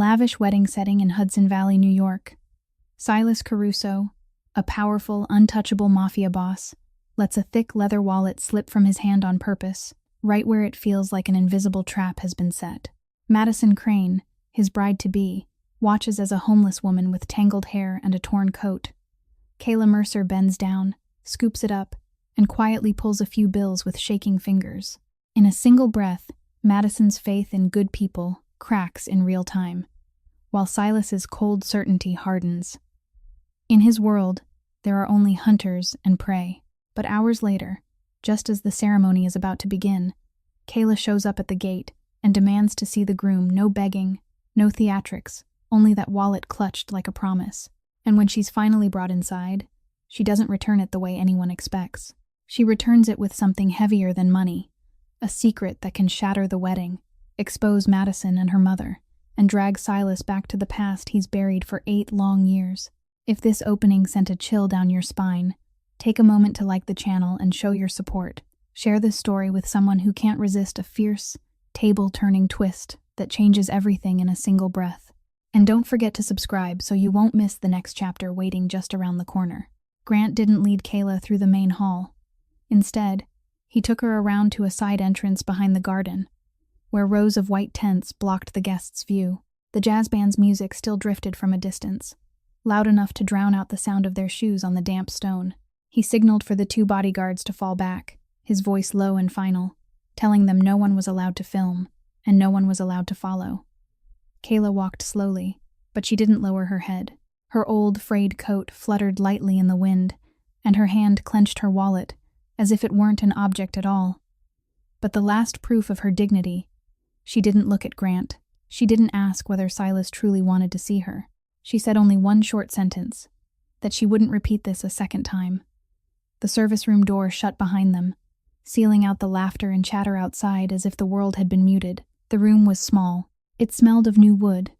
lavish wedding setting in Hudson Valley, New York, Silas Caruso, a powerful, untouchable mafia boss, lets a thick leather wallet slip from his hand on purpose, right where it feels like an invisible trap has been set. Madison Crane, his bride-to-be, watches as a homeless woman with tangled hair and a torn coat. Kayla Mercer bends down, scoops it up, and quietly pulls a few bills with shaking fingers. In a single breath, Madison's faith in good people cracks in real time, while Silas's cold certainty hardens. In his world, there are only hunters and prey. But hours later, just as the ceremony is about to begin, Kayla shows up at the gate and demands to see the groom. No begging, no theatrics, only that wallet clutched like a promise. And when she's finally brought inside, she doesn't return it the way anyone expects. She returns it with something heavier than money, a secret that can shatter the wedding, expose Madison and her mother, and drag Silas back to the past he's buried for 8 long years. If this opening sent a chill down your spine, take a moment to like the channel and show your support. Share this story with someone who can't resist a fierce, table-turning twist that changes everything in a single breath. And don't forget to subscribe so you won't miss the next chapter waiting just around the corner. Grant didn't lead Kayla through the main hall. Instead, he took her around to a side entrance behind the garden, where rows of white tents blocked the guests' view. The jazz band's music still drifted from a distance, loud enough to drown out the sound of their shoes on the damp stone. He signaled for the 2 bodyguards to fall back, his voice low and final, telling them no one was allowed to film, and no one was allowed to follow. Kayla walked slowly, but she didn't lower her head. Her old, frayed coat fluttered lightly in the wind, and her hand clenched her wallet, as if it weren't an object at all. But the last proof of her dignity, she didn't look at Grant. She didn't ask whether Silas truly wanted to see her. She said only one short sentence, that she wouldn't repeat this a second time. The service room door shut behind them, sealing out the laughter and chatter outside as if the world had been muted. The room was small. It smelled of new wood,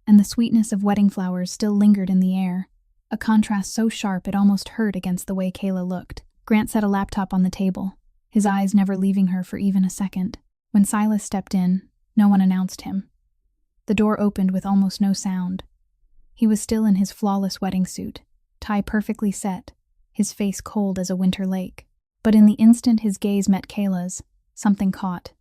and the sweetness of wedding flowers still lingered in the air, a contrast so sharp it almost hurt against the way Kayla looked. Grant set a laptop on the table, his eyes never leaving her for even a second. When Silas stepped in, no one announced him. The door opened with almost no sound. He was still in his flawless wedding suit, tie perfectly set, his face cold as a winter lake. But in the instant his gaze met Kayla's, something caught,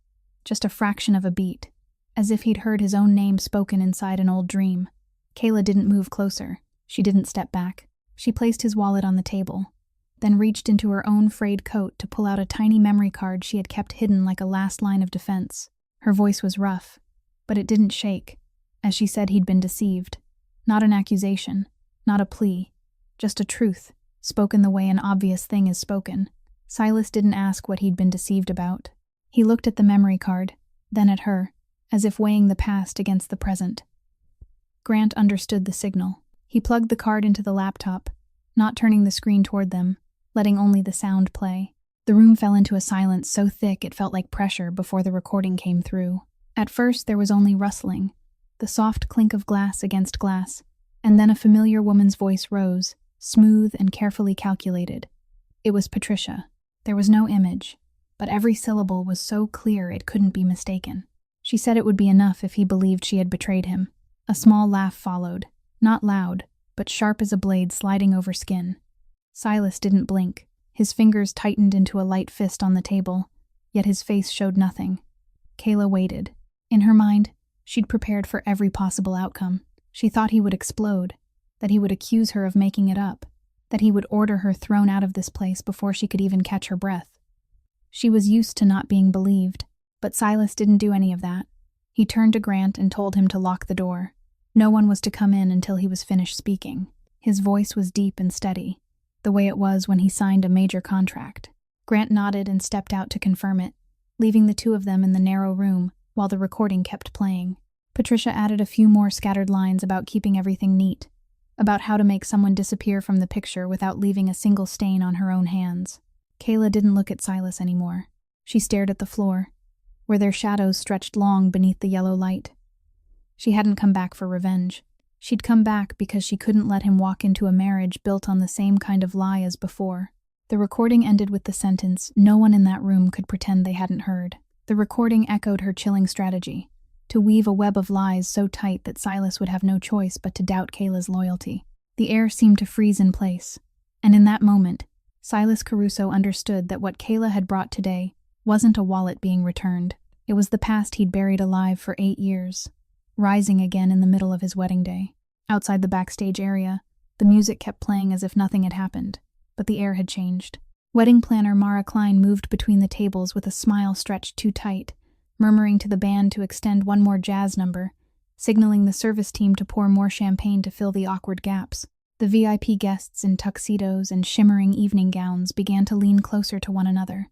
just a fraction of a beat, as if he'd heard his own name spoken inside an old dream. Kayla didn't move closer. She didn't step back. She placed his wallet on the table, then reached into her own frayed coat to pull out a tiny memory card she had kept hidden like a last line of defense. Her voice was rough, but it didn't shake, as she said he'd been deceived. Not an accusation, not a plea, just a truth, spoken the way an obvious thing is spoken. Silas didn't ask what he'd been deceived about. He looked at the memory card, then at her, as if weighing the past against the present. Grant understood the signal. He plugged the card into the laptop, not turning the screen toward them, letting only the sound play. The room fell into a silence so thick it felt like pressure before the recording came through. At first there was only rustling, the soft clink of glass against glass, and then a familiar woman's voice rose, smooth and carefully calculated. It was Patricia. There was no image, but every syllable was so clear it couldn't be mistaken. She said it would be enough if he believed she had betrayed him. A small laugh followed, not loud, but sharp as a blade sliding over skin. Silas didn't blink. His fingers tightened into a light fist on the table, yet his face showed nothing. Kayla waited. In her mind, she'd prepared for every possible outcome. She thought he would explode, that he would accuse her of making it up, that he would order her thrown out of this place before she could even catch her breath. She was used to not being believed, but Silas didn't do any of that. He turned to Grant and told him to lock the door. No one was to come in until he was finished speaking. His voice was deep and steady, the way it was when he signed a major contract. Grant nodded and stepped out to confirm it, leaving the 2 of them in the narrow room while the recording kept playing. Patricia added a few more scattered lines about keeping everything neat, about how to make someone disappear from the picture without leaving a single stain on her own hands. Kayla didn't look at Silas anymore. She stared at the floor, where their shadows stretched long beneath the yellow light. She hadn't come back for revenge. She'd come back because she couldn't let him walk into a marriage built on the same kind of lie as before. The recording ended with the sentence no one in that room could pretend they hadn't heard. The recording echoed her chilling strategy. to weave a web of lies so tight that Silas would have no choice but to doubt Kayla's loyalty. The air seemed to freeze in place, and in that moment, Silas Caruso understood that what Kayla had brought today wasn't a wallet being returned. It was the past he'd buried alive for 8 years, rising again in the middle of his wedding day. Outside the backstage area, the music kept playing as if nothing had happened, but the air had changed. Wedding planner Mara Klein moved between the tables with a smile stretched too tight, murmuring to the band to extend one more jazz number, signaling the service team to pour more champagne to fill the awkward gaps. The VIP guests in tuxedos and shimmering evening gowns began to lean closer to one another,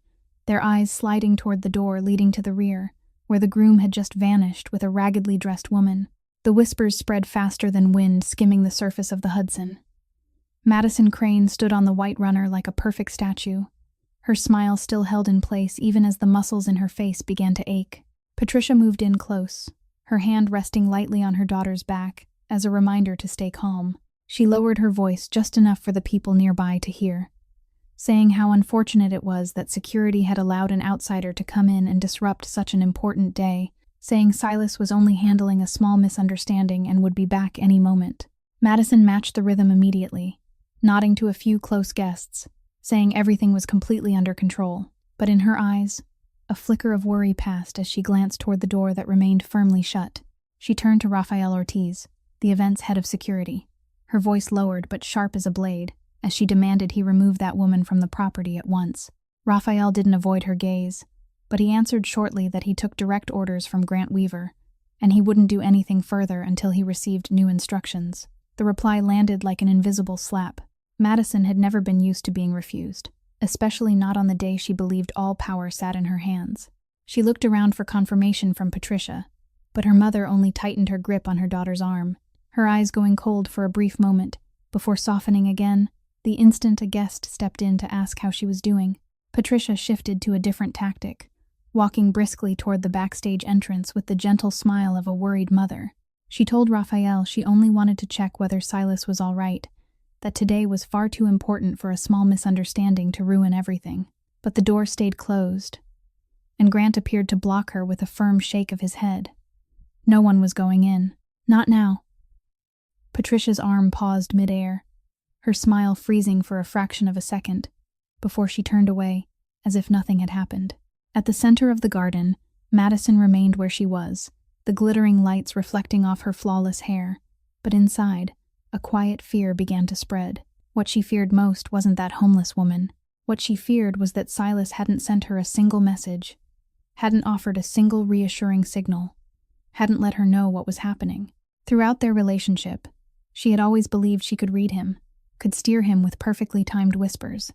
their eyes sliding toward the door leading to the rear, where the groom had just vanished with a raggedly dressed woman. The whispers spread faster than wind, skimming the surface of the Hudson. Madison Crane stood on the white runner like a perfect statue, her smile still held in place even as the muscles in her face began to ache. Patricia moved in close, her hand resting lightly on her daughter's back as a reminder to stay calm. She lowered her voice just enough for the people nearby to hear, saying how unfortunate it was that security had allowed an outsider to come in and disrupt such an important day, saying Silas was only handling a small misunderstanding and would be back any moment. Madison matched the rhythm immediately, nodding to a few close guests, saying everything was completely under control. But in her eyes, a flicker of worry passed as she glanced toward the door that remained firmly shut. She turned to Rafael Ortiz, the event's head of security, her voice lowered but sharp as a blade, as she demanded he remove that woman from the property at once. Rafael didn't avoid her gaze, but he answered shortly that he took direct orders from Grant Weaver, and he wouldn't do anything further until he received new instructions. The reply landed like an invisible slap. Madison had never been used to being refused, especially not on the day she believed all power sat in her hands. She looked around for confirmation from Patricia, but her mother only tightened her grip on her daughter's arm, her eyes going cold for a brief moment, before softening again the instant a guest stepped in to ask how she was doing. Patricia shifted to a different tactic, walking briskly toward the backstage entrance with the gentle smile of a worried mother. She told Rafael she only wanted to check whether Silas was all right, that today was far too important for a small misunderstanding to ruin everything. But the door stayed closed, and Grant appeared to block her with a firm shake of his head. No one was going in. Not now. Patricia's arm paused midair, her smile freezing for a fraction of a second, before she turned away, as if nothing had happened. At the center of the garden, Madison remained where she was, the glittering lights reflecting off her flawless hair, but inside, a quiet fear began to spread. What she feared most wasn't that homeless woman. What she feared was that Silas hadn't sent her a single message, hadn't offered a single reassuring signal, hadn't let her know what was happening. Throughout their relationship, she had always believed she could read him, could steer him with perfectly timed whispers.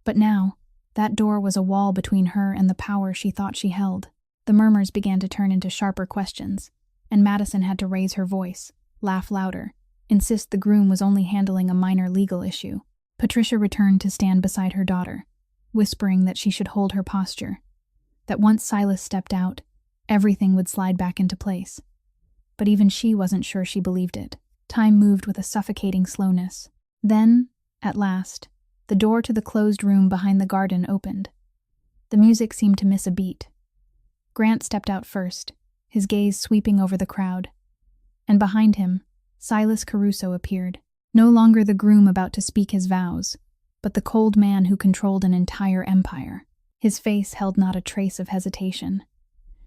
But now, that door was a wall between her and the power she thought she held. The murmurs began to turn into sharper questions, and Madison had to raise her voice, laugh louder, insist the groom was only handling a minor legal issue. Patricia returned to stand beside her daughter, whispering that she should hold her posture, that once Silas stepped out, everything would slide back into place. But even she wasn't sure she believed it. Time moved with a suffocating slowness. Then, at last, the door to the closed room behind the garden opened. The music seemed to miss a beat. Grant stepped out first, his gaze sweeping over the crowd. And behind him, Silas Caruso appeared, no longer the groom about to speak his vows, but the cold man who controlled an entire empire. His face held not a trace of hesitation.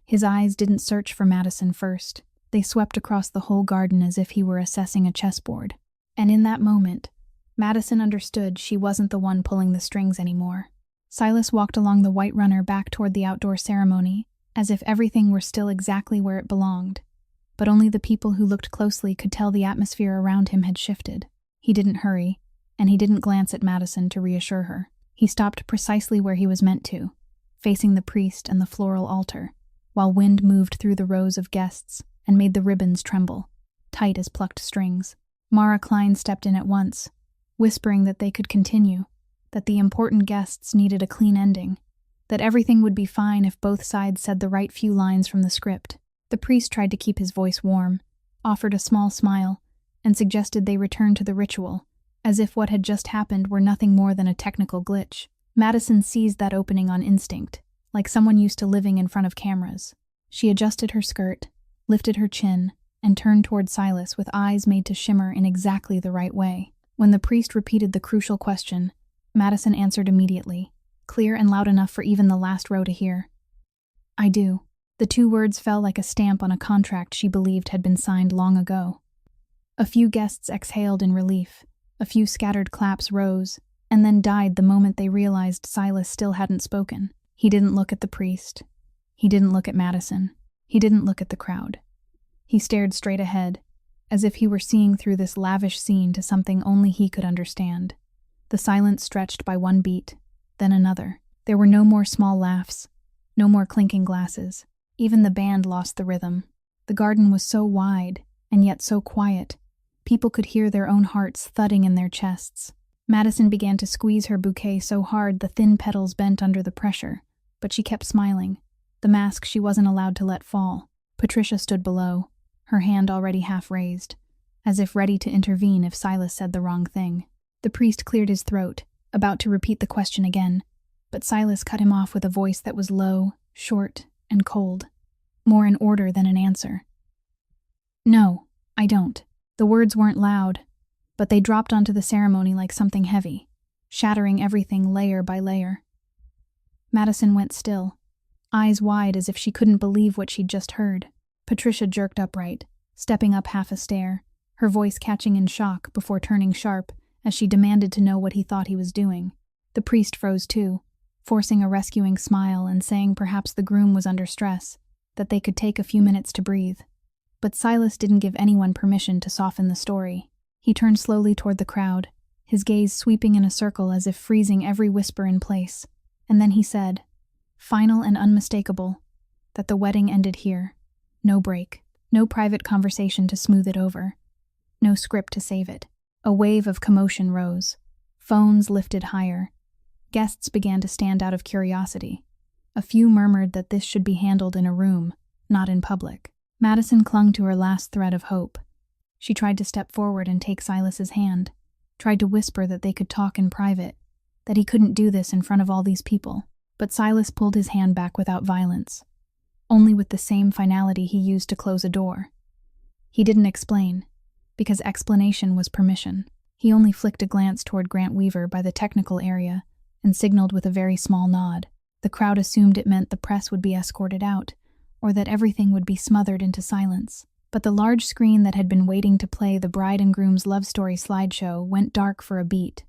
His eyes didn't search for Madison first. They swept across the whole garden as if he were assessing a chessboard. And in that moment, Madison understood she wasn't the one pulling the strings anymore. Silas walked along the white runner back toward the outdoor ceremony, as if everything were still exactly where it belonged. But only the people who looked closely could tell the atmosphere around him had shifted. He didn't hurry, and he didn't glance at Madison to reassure her. He stopped precisely where he was meant to, facing the priest and the floral altar, while wind moved through the rows of guests and made the ribbons tremble, tight as plucked strings. Mara Klein stepped in at once, whispering that they could continue, that the important guests needed a clean ending, that everything would be fine if both sides said the right few lines from the script. The priest tried to keep his voice warm, offered a small smile, and suggested they return to the ritual, as if what had just happened were nothing more than a technical glitch. Madison seized that opening on instinct, like someone used to living in front of cameras. She adjusted her skirt, lifted her chin, and turned toward Silas with eyes made to shimmer in exactly the right way. When the priest repeated the crucial question, Madison answered immediately, clear and loud enough for even the last row to hear. "I do." The two words fell like a stamp on a contract she believed had been signed long ago. A few guests exhaled in relief, a few scattered claps rose, and then died the moment they realized Silas still hadn't spoken. He didn't look at the priest. He didn't look at Madison. He didn't look at the crowd. He stared straight ahead, as if he were seeing through this lavish scene to something only he could understand. The silence stretched by one beat, then another. There were no more small laughs, no more clinking glasses. Even the band lost the rhythm. The garden was so wide, and yet so quiet. People could hear their own hearts thudding in their chests. Madison began to squeeze her bouquet so hard the thin petals bent under the pressure, but she kept smiling, the mask she wasn't allowed to let fall. Patricia stood below, her hand already half raised, as if ready to intervene if Silas said the wrong thing. The priest cleared his throat, about to repeat the question again, but Silas cut him off with a voice that was low, short, and cold, more in order than an answer. "No, I don't." The words weren't loud, but they dropped onto the ceremony like something heavy, shattering everything layer by layer. Madison went still, eyes wide as if she couldn't believe what she'd just heard. Patricia jerked upright, stepping up half a stair, her voice catching in shock before turning sharp as she demanded to know what he thought he was doing. The priest froze too, forcing a rescuing smile and saying perhaps the groom was under stress, that they could take a few minutes to breathe. But Silas didn't give anyone permission to soften the story. He turned slowly toward the crowd, his gaze sweeping in a circle as if freezing every whisper in place, and then he said, final and unmistakable, that the wedding ended here. No break, no private conversation to smooth it over, no script to save it. A wave of commotion rose. Phones lifted higher. Guests began to stand out of curiosity. A few murmured that this should be handled in a room, not in public. Madison clung to her last thread of hope. She tried to step forward and take Silas's hand, tried to whisper that they could talk in private, that he couldn't do this in front of all these people. But Silas pulled his hand back without violence, only with the same finality he used to close a door. He didn't explain, because explanation was permission. He only flicked a glance toward Grant Weaver by the technical area and signaled with a very small nod. The crowd assumed it meant the press would be escorted out, or that everything would be smothered into silence. But the large screen that had been waiting to play the bride and groom's love story slideshow went dark for a beat,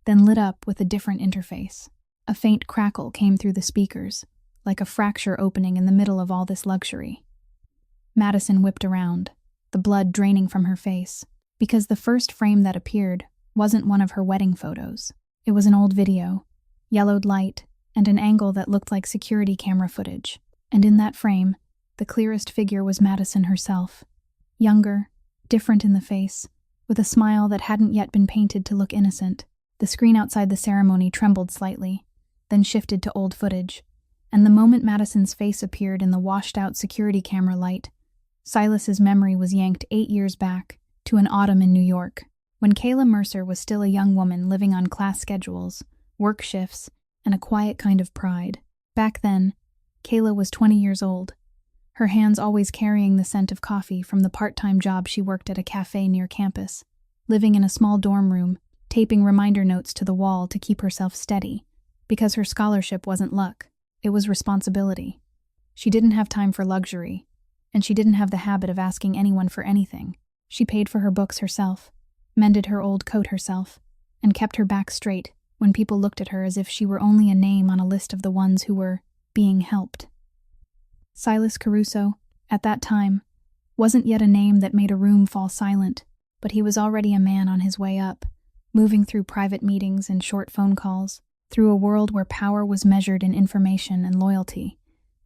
then lit up with a different interface. A faint crackle came through the speakers, like a fracture opening in the middle of all this luxury. Madison whipped around, the blood draining from her face, because the first frame that appeared wasn't one of her wedding photos. It was an old video, yellowed light, and an angle that looked like security camera footage. And in that frame, the clearest figure was Madison herself, younger, different in the face, with a smile that hadn't yet been painted to look innocent. The screen outside the ceremony trembled slightly, then shifted to old footage, and the moment Madison's face appeared in the washed-out security camera light, Silas's memory was yanked 8 years back, to an autumn in New York, when Kayla Mercer was still a young woman living on class schedules, work shifts, and a quiet kind of pride. Back then, Kayla was 20 years old, her hands always carrying the scent of coffee from the part-time job she worked at a cafe near campus, living in a small dorm room, taping reminder notes to the wall to keep herself steady, because her scholarship wasn't luck, it was responsibility. She didn't have time for luxury, and she didn't have the habit of asking anyone for anything. She paid for her books herself, mended her old coat herself, and kept her back straight when people looked at her as if she were only a name on a list of the ones who were being helped. Silas Caruso, at that time, wasn't yet a name that made a room fall silent, but he was already a man on his way up, moving through private meetings and short phone calls, through a world where power was measured in information and loyalty.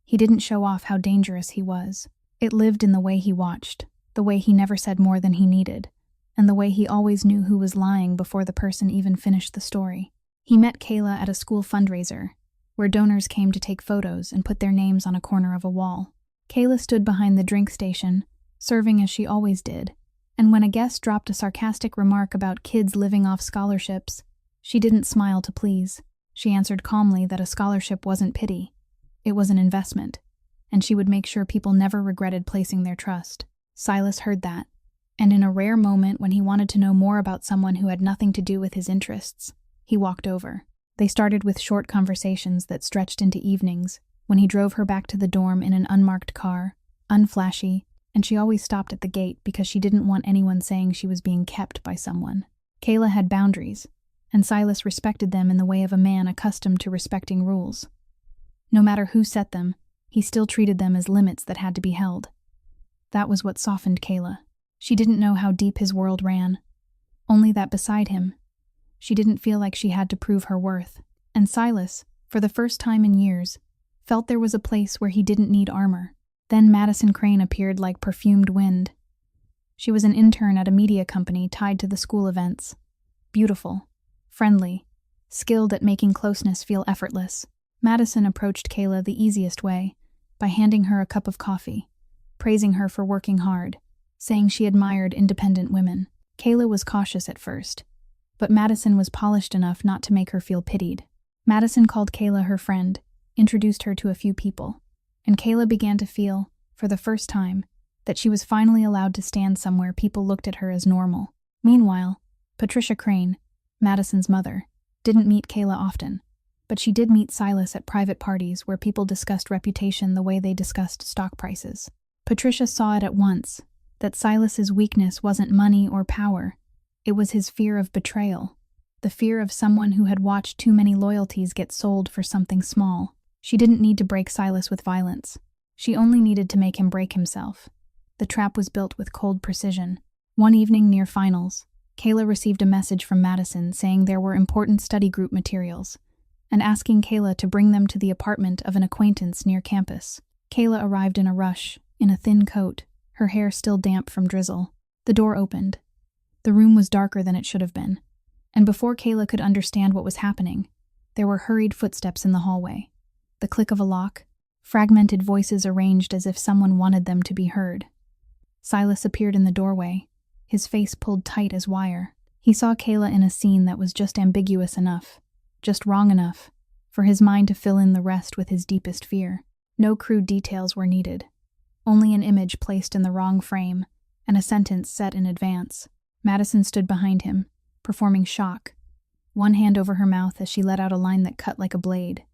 He didn't show off how dangerous he was. It lived in the way he watched, the way he never said more than he needed, and the way he always knew who was lying before the person even finished the story. He met Kayla at a school fundraiser, where donors came to take photos and put their names on a corner of a wall. Kayla stood behind the drink station, serving as she always did, and when a guest dropped a sarcastic remark about kids living off scholarships, she didn't smile to please. She answered calmly that a scholarship wasn't pity. It was an investment. and she would make sure people never regretted placing their trust. Silas heard that, and in a rare moment when he wanted to know more about someone who had nothing to do with his interests, he walked over. They started with short conversations that stretched into evenings, when he drove her back to the dorm in an unmarked car, unflashy, and she always stopped at the gate because she didn't want anyone saying she was being kept by someone. Kayla had boundaries, and Silas respected them in the way of a man accustomed to respecting rules. No matter who set them, he still treated them as limits that had to be held. That was what softened Kayla. She didn't know how deep his world ran, only that beside him, she didn't feel like she had to prove her worth. And Silas, for the first time in years, felt there was a place where he didn't need armor. Then Madison Crane appeared like perfumed wind. She was an intern at a media company tied to the school events. Beautiful, friendly, skilled at making closeness feel effortless. Madison approached Kayla the easiest way, by handing her a cup of coffee, praising her for working hard, saying she admired independent women. Kayla was cautious at first, but Madison was polished enough not to make her feel pitied. Madison called Kayla her friend, introduced her to a few people, and Kayla began to feel, for the first time, that she was finally allowed to stand somewhere people looked at her as normal. Meanwhile, Patricia Crane, Madison's mother, didn't meet Kayla often, but she did meet Silas at private parties where people discussed reputation the way they discussed stock prices. Patricia saw it at once, that Silas's weakness wasn't money or power, it was his fear of betrayal, the fear of someone who had watched too many loyalties get sold for something small. She didn't need to break Silas with violence. She only needed to make him break himself. The trap was built with cold precision. One evening near finals, Kayla received a message from Madison saying there were important study group materials, and asking Kayla to bring them to the apartment of an acquaintance near campus. Kayla arrived in a rush, in a thin coat, her hair still damp from drizzle. The door opened. The room was darker than it should have been, and before Kayla could understand what was happening, there were hurried footsteps in the hallway. The click of a lock, fragmented voices arranged as if someone wanted them to be heard. Silas appeared in the doorway, his face pulled tight as wire. He saw Kayla in a scene that was just ambiguous enough, just wrong enough, for his mind to fill in the rest with his deepest fear. No crude details were needed, only an image placed in the wrong frame, and a sentence set in advance. Madison stood behind him, performing shock, one hand over her mouth as she let out a line that cut like a blade,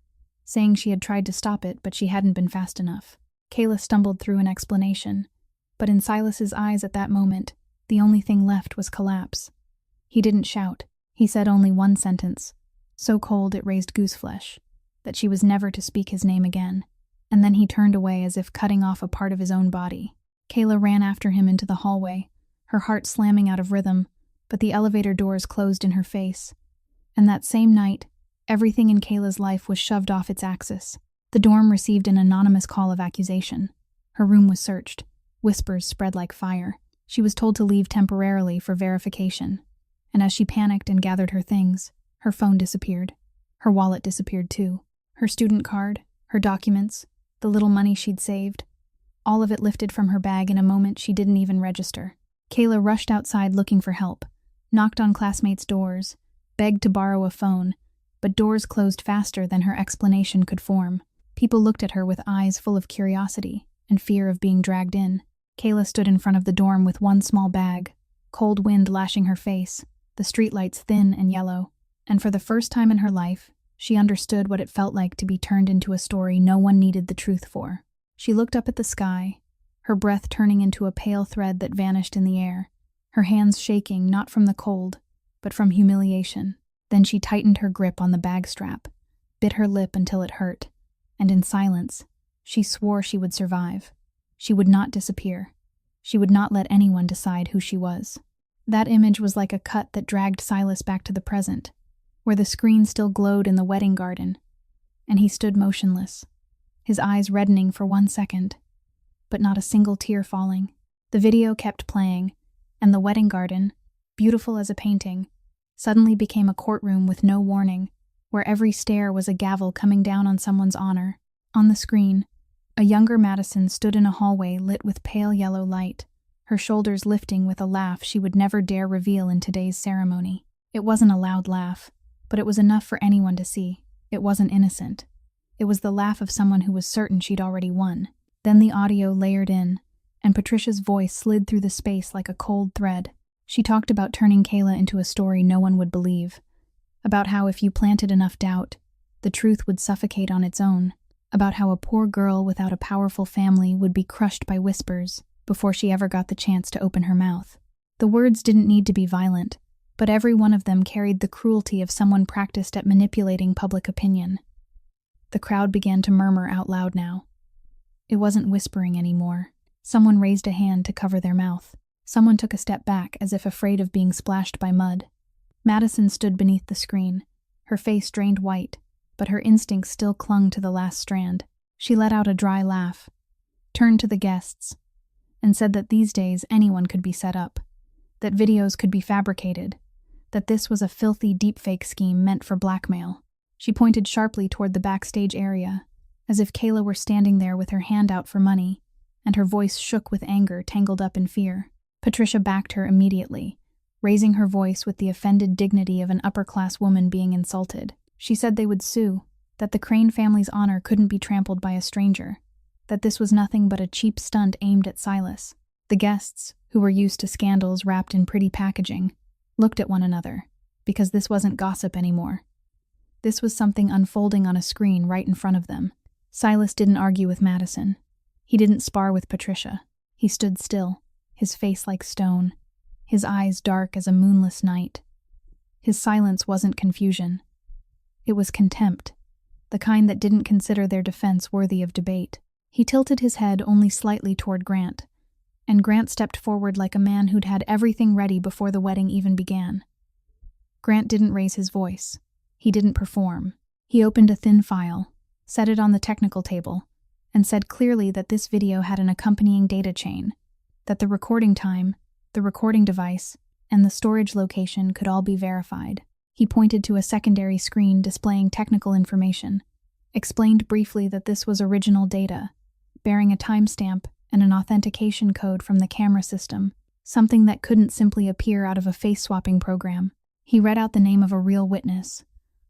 saying she had tried to stop it but she hadn't been fast enough. Kayla stumbled through an explanation, but in Silas's eyes at that moment, the only thing left was collapse. He didn't shout. He said only one sentence, so cold it raised gooseflesh, that she was never to speak his name again, and then he turned away as if cutting off a part of his own body. Kayla ran after him into the hallway, her heart slamming out of rhythm, but the elevator doors closed in her face. And that same night, everything in Kayla's life was shoved off its axis. The dorm received an anonymous call of accusation. Her room was searched. Whispers spread like fire. She was told to leave temporarily for verification. And as she panicked and gathered her things, her phone disappeared. Her wallet disappeared too. Her student card, her documents, the little money she'd saved, all of it lifted from her bag in a moment she didn't even register. Kayla rushed outside looking for help, knocked on classmates' doors, begged to borrow a phone, but doors closed faster than her explanation could form. People looked at her with eyes full of curiosity and fear of being dragged in. Kayla stood in front of the dorm with one small bag, cold wind lashing her face, the streetlights thin and yellow, and for the first time in her life, she understood what it felt like to be turned into a story no one needed the truth for. She looked up at the sky, her breath turning into a pale thread that vanished in the air, her hands shaking not from the cold, but from humiliation. Then she tightened her grip on the bag strap, bit her lip until it hurt, and in silence, she swore she would survive. She would not disappear. She would not let anyone decide who she was. That image was like a cut that dragged Silas back to the present, where the screen still glowed in the wedding garden, and he stood motionless, his eyes reddening for 1 second, but not a single tear falling. The video kept playing, and the wedding garden, beautiful as a painting, suddenly became a courtroom with no warning, where every stare was a gavel coming down on someone's honor. On the screen, a younger Madison stood in a hallway lit with pale yellow light, her shoulders lifting with a laugh she would never dare reveal in today's ceremony. It wasn't a loud laugh, but it was enough for anyone to see. It wasn't innocent. It was the laugh of someone who was certain she'd already won. Then the audio layered in, and Patricia's voice slid through the space like a cold thread. She talked about turning Kayla into a story no one would believe, about how if you planted enough doubt, the truth would suffocate on its own, about how a poor girl without a powerful family would be crushed by whispers before she ever got the chance to open her mouth. The words didn't need to be violent, but every one of them carried the cruelty of someone practiced at manipulating public opinion. The crowd began to murmur out loud now. It wasn't whispering anymore. Someone raised a hand to cover their mouth. Someone took a step back as if afraid of being splashed by mud. Madison stood beneath the screen, her face drained white, but her instincts still clung to the last strand. She let out a dry laugh, turned to the guests, and said that these days anyone could be set up, that videos could be fabricated, that this was a filthy deepfake scheme meant for blackmail. She pointed sharply toward the backstage area, as if Kayla were standing there with her hand out for money, and her voice shook with anger tangled up in fear. Patricia backed her immediately, raising her voice with the offended dignity of an upper-class woman being insulted. She said they would sue, that the Crane family's honor couldn't be trampled by a stranger, that this was nothing but a cheap stunt aimed at Silas. The guests, who were used to scandals wrapped in pretty packaging, looked at one another, because this wasn't gossip anymore. This was something unfolding on a screen right in front of them. Silas didn't argue with Madison. He didn't spar with Patricia. He stood still, his face like stone, his eyes dark as a moonless night. His silence wasn't confusion. It was contempt, the kind that didn't consider their defense worthy of debate. He tilted his head only slightly toward Grant, and Grant stepped forward like a man who'd had everything ready before the wedding even began. Grant didn't raise his voice. He didn't perform. He opened a thin file, set it on the technical table, and said clearly that this video had an accompanying data chain, that the recording time, the recording device, and the storage location could all be verified. He pointed to a secondary screen displaying technical information, explained briefly that this was original data, bearing a timestamp and an authentication code from the camera system, something that couldn't simply appear out of a face-swapping program. He read out the name of a real witness,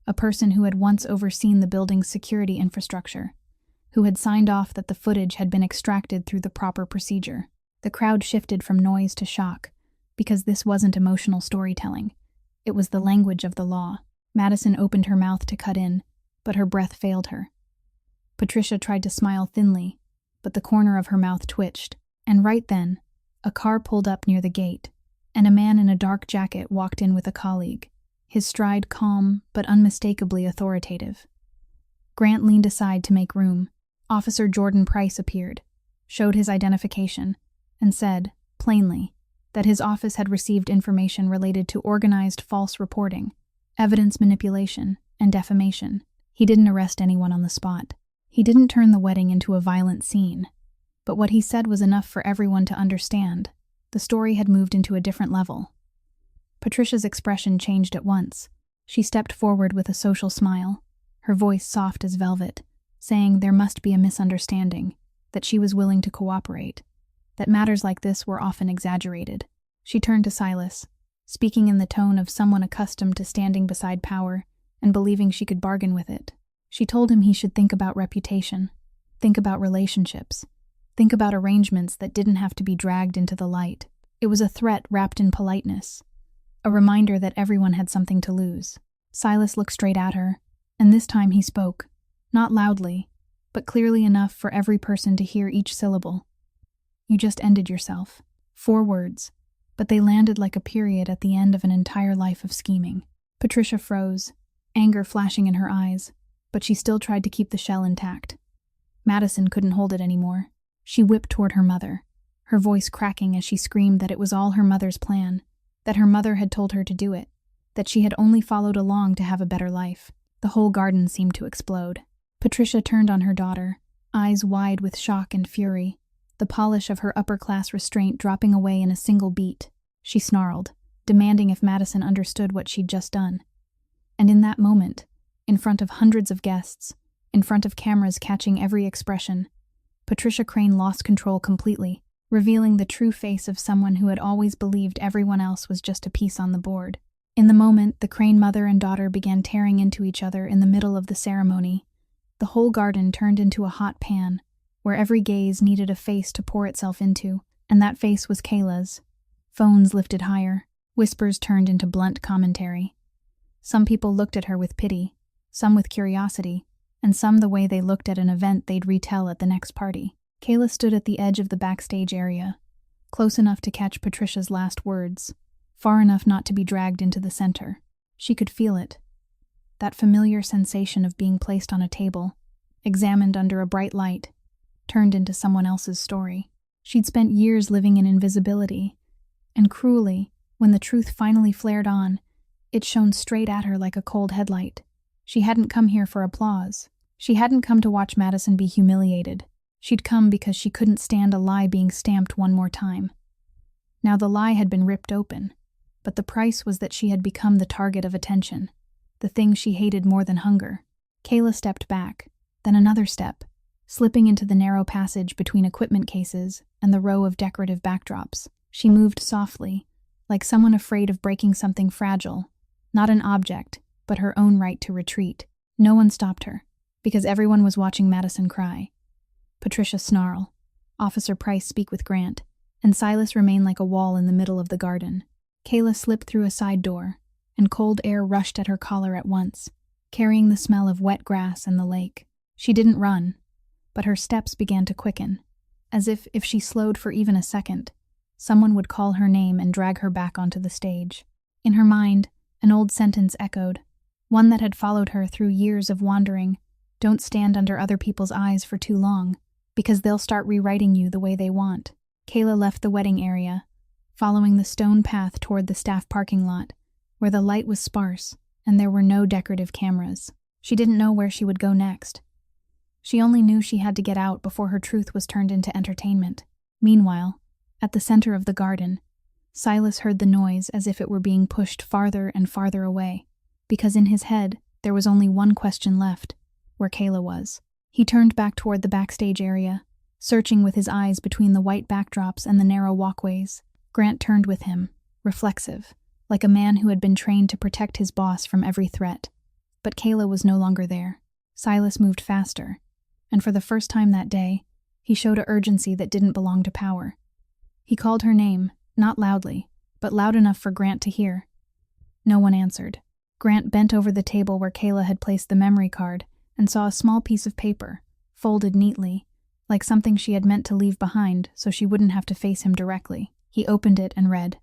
a person who had once overseen the building's security infrastructure, who had signed off that the footage had been extracted through the proper procedure. The crowd shifted from noise to shock, because this wasn't emotional storytelling. It was the language of the law. Madison opened her mouth to cut in, but her breath failed her. Patricia tried to smile thinly, but the corner of her mouth twitched, and right then, a car pulled up near the gate, and a man in a dark jacket walked in with a colleague, his stride calm but unmistakably authoritative. Grant leaned aside to make room. Officer Jordan Price appeared, showed his identification, and said, plainly, that his office had received information related to organized false reporting, evidence manipulation, and defamation. He didn't arrest anyone on the spot. He didn't turn the wedding into a violent scene. But what he said was enough for everyone to understand. The story had moved into a different level. Patricia's expression changed at once. She stepped forward with a social smile, her voice soft as velvet, saying there must be a misunderstanding, that she was willing to cooperate, that matters like this were often exaggerated. She turned to Silas, speaking in the tone of someone accustomed to standing beside power and believing she could bargain with it. She told him he should think about reputation, think about relationships, think about arrangements that didn't have to be dragged into the light. It was a threat wrapped in politeness, a reminder that everyone had something to lose. Silas looked straight at her, and this time he spoke, not loudly, but clearly enough for every person to hear each syllable. You just ended yourself. 4 words, but they landed like a period at the end of an entire life of scheming. Patricia froze, anger flashing in her eyes, but she still tried to keep the shell intact. Madison couldn't hold it anymore. She whipped toward her mother, her voice cracking as she screamed that it was all her mother's plan, that her mother had told her to do it, that she had only followed along to have a better life. The whole garden seemed to explode. Patricia turned on her daughter, eyes wide with shock and fury, the polish of her upper-class restraint dropping away in a single beat. She snarled, demanding if Madison understood what she'd just done. And in that moment, in front of hundreds of guests, in front of cameras catching every expression, Patricia Crane lost control completely, revealing the true face of someone who had always believed everyone else was just a piece on the board. In the moment, the Crane mother and daughter began tearing into each other in the middle of the ceremony. The whole garden turned into a hot pan, where every gaze needed a face to pour itself into, and that face was Kayla's. Phones lifted higher, whispers turned into blunt commentary. Some people looked at her with pity, some with curiosity, and some the way they looked at an event they'd retell at the next party. Kayla stood at the edge of the backstage area, close enough to catch Patricia's last words, far enough not to be dragged into the center. She could feel it. That familiar sensation of being placed on a table, examined under a bright light, turned into someone else's story. She'd spent years living in invisibility, and cruelly, when the truth finally flared on, it shone straight at her like a cold headlight. She hadn't come here for applause. She hadn't come to watch Madison be humiliated. She'd come because she couldn't stand a lie being stamped one more time. Now the lie had been ripped open, but the price was that she had become the target of attention, the thing she hated more than hunger. Kayla stepped back, then another step, slipping into the narrow passage between equipment cases and the row of decorative backdrops. She moved softly, like someone afraid of breaking something fragile, not an object, but her own right to retreat. No one stopped her, because everyone was watching Madison cry. Patricia snarl, Officer Price speak with Grant, and Silas remain like a wall in the middle of the garden. Kayla slipped through a side door, and cold air rushed at her collar at once, carrying the smell of wet grass and the lake. She didn't run, but her steps began to quicken, as if she slowed for even a second, someone would call her name and drag her back onto the stage. In her mind, an old sentence echoed, one that had followed her through years of wandering. Don't stand under other people's eyes for too long, because they'll start rewriting you the way they want. Kayla left the wedding area, following the stone path toward the staff parking lot, where the light was sparse and there were no decorative cameras. She didn't know where she would go next. She only knew she had to get out before her truth was turned into entertainment. Meanwhile, at the center of the garden, Silas heard the noise as if it were being pushed farther and farther away, because in his head there was only one question left: where Kayla was. He turned back toward the backstage area, searching with his eyes between the white backdrops and the narrow walkways. Grant turned with him, reflexive, like a man who had been trained to protect his boss from every threat. But Kayla was no longer there. Silas moved faster, and for the first time that day, he showed an urgency that didn't belong to power. He called her name, not loudly, but loud enough for Grant to hear. No one answered. Grant bent over the table where Kayla had placed the memory card and saw a small piece of paper, folded neatly, like something she had meant to leave behind so she wouldn't have to face him directly. He opened it and read,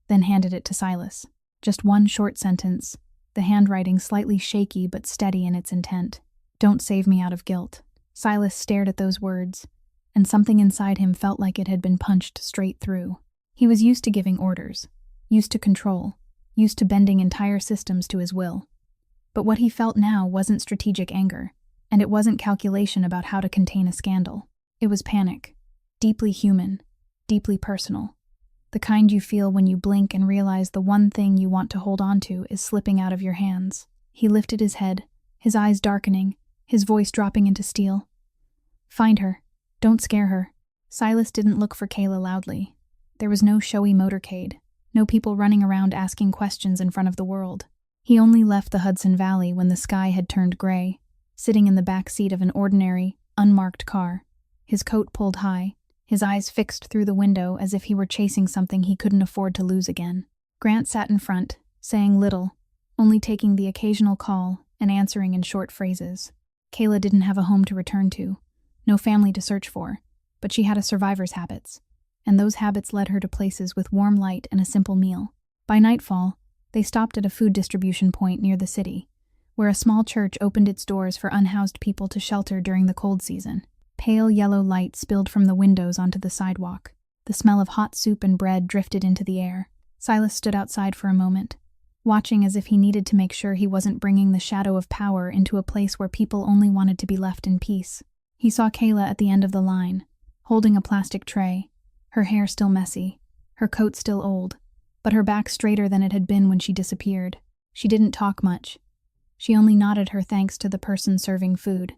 then handed it to Silas. Just one short sentence, the handwriting slightly shaky but steady in its intent. Don't save me out of guilt. Silas stared at those words, and something inside him felt like it had been punched straight through. He was used to giving orders, used to control, used to bending entire systems to his will. But what he felt now wasn't strategic anger, and it wasn't calculation about how to contain a scandal. It was panic, deeply human, deeply personal. The kind you feel when you blink and realize the one thing you want to hold on to is slipping out of your hands. He lifted his head, his eyes darkening, his voice dropping into steel. Find her. Don't scare her. Silas didn't look for Kayla loudly. There was no showy motorcade, no people running around asking questions in front of the world. He only left the Hudson Valley when the sky had turned gray, sitting in the back seat of an ordinary, unmarked car, his coat pulled high, his eyes fixed through the window as if he were chasing something he couldn't afford to lose again. Grant sat in front, saying little, only taking the occasional call and answering in short phrases. Kayla didn't have a home to return to, no family to search for, but she had a survivor's habits, and those habits led her to places with warm light and a simple meal. By nightfall, they stopped at a food distribution point near the city, where a small church opened its doors for unhoused people to shelter during the cold season. Pale yellow light spilled from the windows onto the sidewalk. The smell of hot soup and bread drifted into the air. Silas stood outside for a moment, watching as if he needed to make sure he wasn't bringing the shadow of power into a place where people only wanted to be left in peace. He saw Kayla at the end of the line, holding a plastic tray, her hair still messy, her coat still old, but her back straighter than it had been when she disappeared. She didn't talk much. She only nodded her thanks to the person serving food,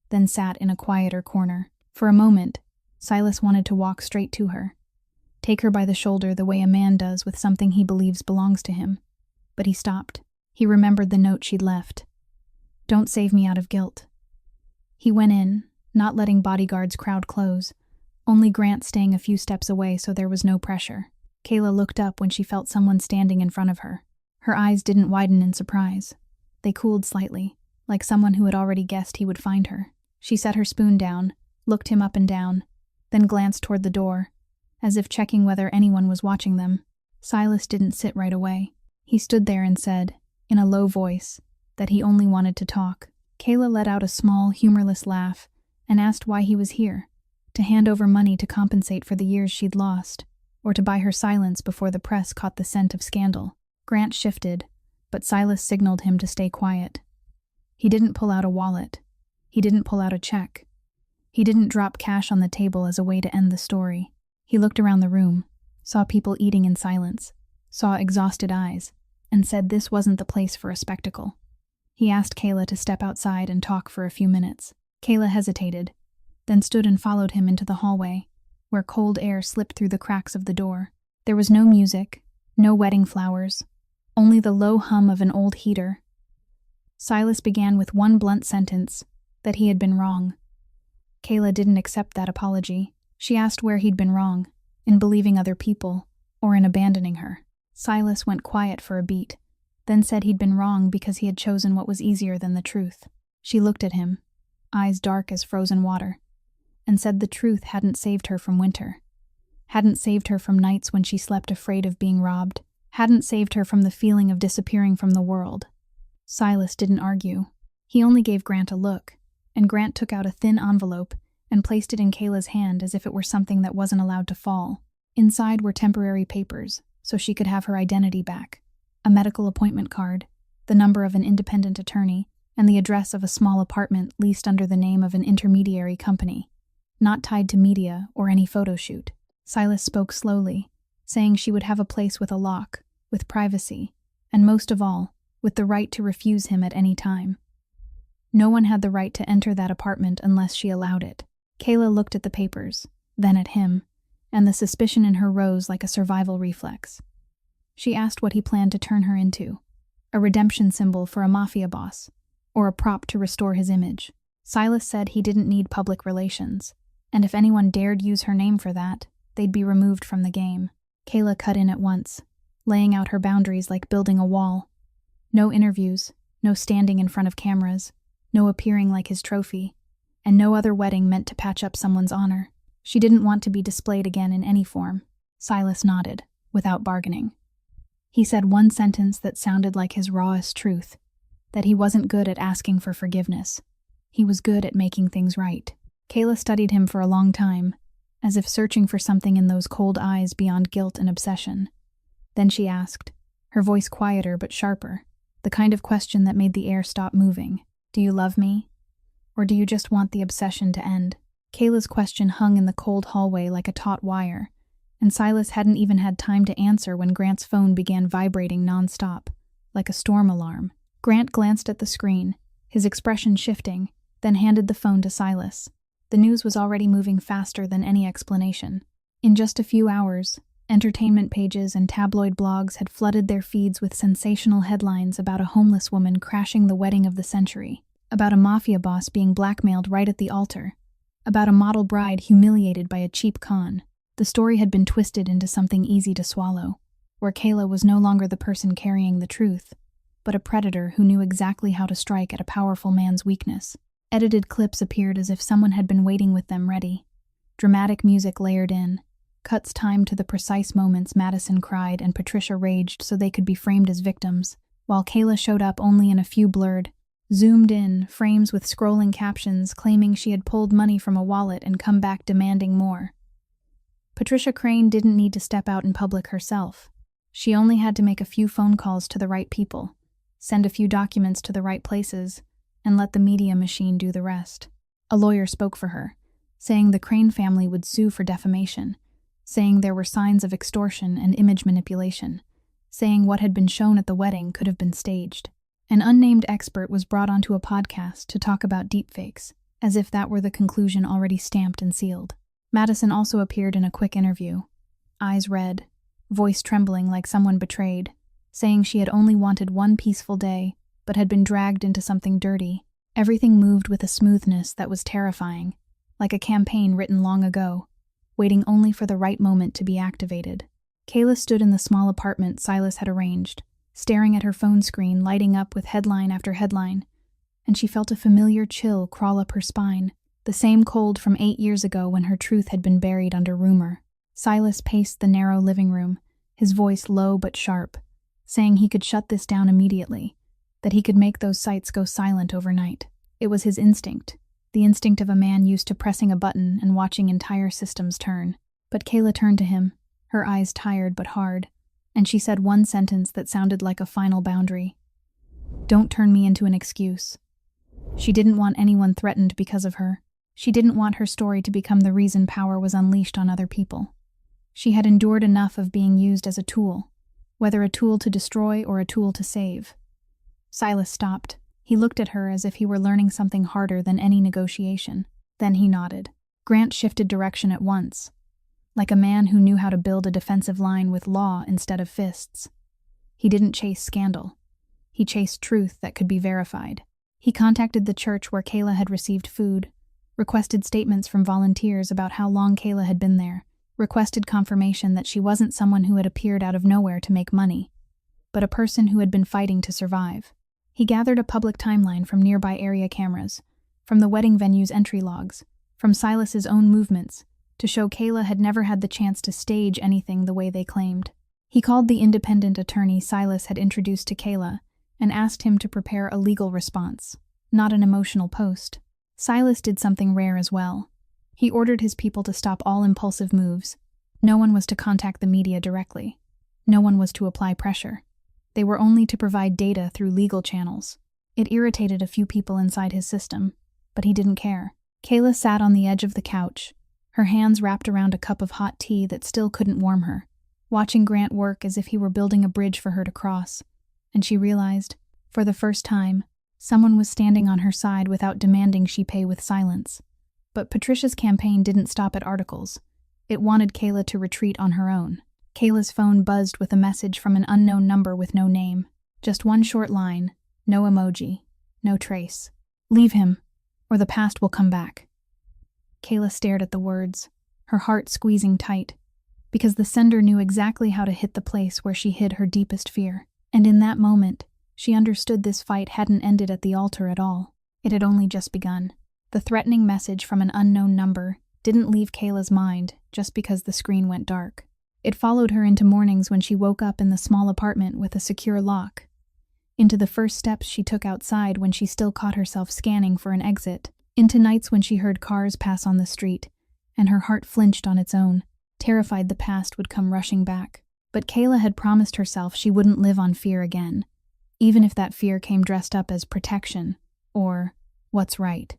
then sat in a quieter corner. For a moment, Silas wanted to walk straight to her, take her by the shoulder the way a man does with something he believes belongs to him. But he stopped. He remembered the note she'd left. Don't save me out of guilt. He went in, not letting bodyguards crowd close, only Grant staying a few steps away so there was no pressure. Kayla looked up when she felt someone standing in front of her. Her eyes didn't widen in surprise. They cooled slightly, like someone who had already guessed he would find her. She set her spoon down, looked him up and down, then glanced toward the door, as if checking whether anyone was watching them. Silas didn't sit right away. He stood there and said, in a low voice, that he only wanted to talk. Kayla let out a small, humorless laugh and asked why he was here, to hand over money to compensate for the years she'd lost, or to buy her silence before the press caught the scent of scandal. Grant shifted, but Silas signaled him to stay quiet. He didn't pull out a wallet. He didn't pull out a check. He didn't drop cash on the table as a way to end the story. He looked around the room, saw people eating in silence, saw exhausted eyes, and said this wasn't the place for a spectacle. He asked Kayla to step outside and talk for a few minutes. Kayla hesitated, then stood and followed him into the hallway, where cold air slipped through the cracks of the door. There was no music, no wedding flowers, only the low hum of an old heater. Silas began with one blunt sentence, that he had been wrong. Kayla didn't accept that apology. She asked where he'd been wrong, in believing other people, or in abandoning her. Silas went quiet for a beat, then said he'd been wrong because he had chosen what was easier than the truth. She looked at him, eyes dark as frozen water, and said the truth hadn't saved her from winter, hadn't saved her from nights when she slept afraid of being robbed, hadn't saved her from the feeling of disappearing from the world. Silas didn't argue. He only gave Grant a look, and Grant took out a thin envelope and placed it in Kayla's hand as if it were something that wasn't allowed to fall. Inside were temporary papers, so she could have her identity back, a medical appointment card, the number of an independent attorney, and the address of a small apartment leased under the name of an intermediary company, not tied to media or any photo shoot. Silas spoke slowly, saying she would have a place with a lock, with privacy, and most of all, with the right to refuse him at any time. No one had the right to enter that apartment unless she allowed it. Kayla looked at the papers, then at him, and the suspicion in her rose like a survival reflex. She asked what he planned to turn her into, a redemption symbol for a mafia boss, or a prop to restore his image. Silas said he didn't need public relations, and if anyone dared use her name for that, they'd be removed from the game. Kayla cut in at once, laying out her boundaries like building a wall. No interviews, no standing in front of cameras, no appearing like his trophy, and no other wedding meant to patch up someone's honor. She didn't want to be displayed again in any form. Silas nodded, without bargaining. He said one sentence that sounded like his rawest truth, that he wasn't good at asking for forgiveness. He was good at making things right. Kayla studied him for a long time, as if searching for something in those cold eyes beyond guilt and obsession. Then she asked, her voice quieter but sharper, the kind of question that made the air stop moving. Do you love me? Or do you just want the obsession to end? Kayla's question hung in the cold hallway like a taut wire, and Silas hadn't even had time to answer when Grant's phone began vibrating nonstop, like a storm alarm. Grant glanced at the screen, his expression shifting, then handed the phone to Silas. The news was already moving faster than any explanation. In just a few hours, entertainment pages and tabloid blogs had flooded their feeds with sensational headlines about a homeless woman crashing the wedding of the century, about a mafia boss being blackmailed right at the altar, about a model bride humiliated by a cheap con. The story had been twisted into something easy to swallow, where Kayla was no longer the person carrying the truth, but a predator who knew exactly how to strike at a powerful man's weakness. Edited clips appeared as if someone had been waiting with them ready. Dramatic music layered in, cuts timed to the precise moments Madison cried and Patricia raged so they could be framed as victims, while Kayla showed up only in a few blurred, zoomed-in frames with scrolling captions claiming she had pulled money from a wallet and come back demanding more. Patricia Crane didn't need to step out in public herself. She only had to make a few phone calls to the right people, send a few documents to the right places, and let the media machine do the rest. A lawyer spoke for her, saying the Crane family would sue for defamation, saying there were signs of extortion and image manipulation, saying what had been shown at the wedding could have been staged. An unnamed expert was brought onto a podcast to talk about deepfakes, as if that were the conclusion already stamped and sealed. Madison also appeared in a quick interview, eyes red, voice trembling like someone betrayed, saying she had only wanted one peaceful day, but had been dragged into something dirty. Everything moved with a smoothness that was terrifying, like a campaign written long ago, waiting only for the right moment to be activated. Kayla stood in the small apartment Silas had arranged, staring at her phone screen lighting up with headline after headline, and she felt a familiar chill crawl up her spine, the same cold from 8 years ago when her truth had been buried under rumor. Silas paced the narrow living room, his voice low but sharp, saying he could shut this down immediately, that he could make those sites go silent overnight. It was his instinct, the instinct of a man used to pressing a button and watching entire systems turn. But Kayla turned to him, her eyes tired but hard, and she said one sentence that sounded like a final boundary. "Don't turn me into an excuse." She didn't want anyone threatened because of her. She didn't want her story to become the reason power was unleashed on other people. She had endured enough of being used as a tool, whether a tool to destroy or a tool to save. Silas stopped. He looked at her as if he were learning something harder than any negotiation. Then he nodded. Grant shifted direction at once, like a man who knew how to build a defensive line with law instead of fists. He didn't chase scandal. He chased truth that could be verified. He contacted the church where Kayla had received food, requested statements from volunteers about how long Kayla had been there, requested confirmation that she wasn't someone who had appeared out of nowhere to make money, but a person who had been fighting to survive. He gathered a public timeline from nearby area cameras, from the wedding venue's entry logs, from Silas's own movements, to show Kayla had never had the chance to stage anything the way they claimed. He called the independent attorney Silas had introduced to Kayla and asked him to prepare a legal response, not an emotional post. Silas did something rare as well. He ordered his people to stop all impulsive moves. No one was to contact the media directly. No one was to apply pressure. They were only to provide data through legal channels. It irritated a few people inside his system, but he didn't care. Kayla sat on the edge of the couch, her hands wrapped around a cup of hot tea that still couldn't warm her, watching Grant work as if he were building a bridge for her to cross. And she realized, for the first time, someone was standing on her side without demanding she pay with silence. But Patricia's campaign didn't stop at articles. It wanted Kayla to retreat on her own. Kayla's phone buzzed with a message from an unknown number with no name. Just one short line, no emoji, no trace. "Leave him, or the past will come back." Kayla stared at the words, her heart squeezing tight, because the sender knew exactly how to hit the place where she hid her deepest fear. And in that moment, she understood this fight hadn't ended at the altar at all. It had only just begun. The threatening message from an unknown number didn't leave Kayla's mind just because the screen went dark. It followed her into mornings when she woke up in the small apartment with a secure lock, into the first steps she took outside when she still caught herself scanning for an exit, into nights when she heard cars pass on the street, and her heart flinched on its own, terrified the past would come rushing back. But Kayla had promised herself she wouldn't live on fear again, even if that fear came dressed up as protection, or what's right.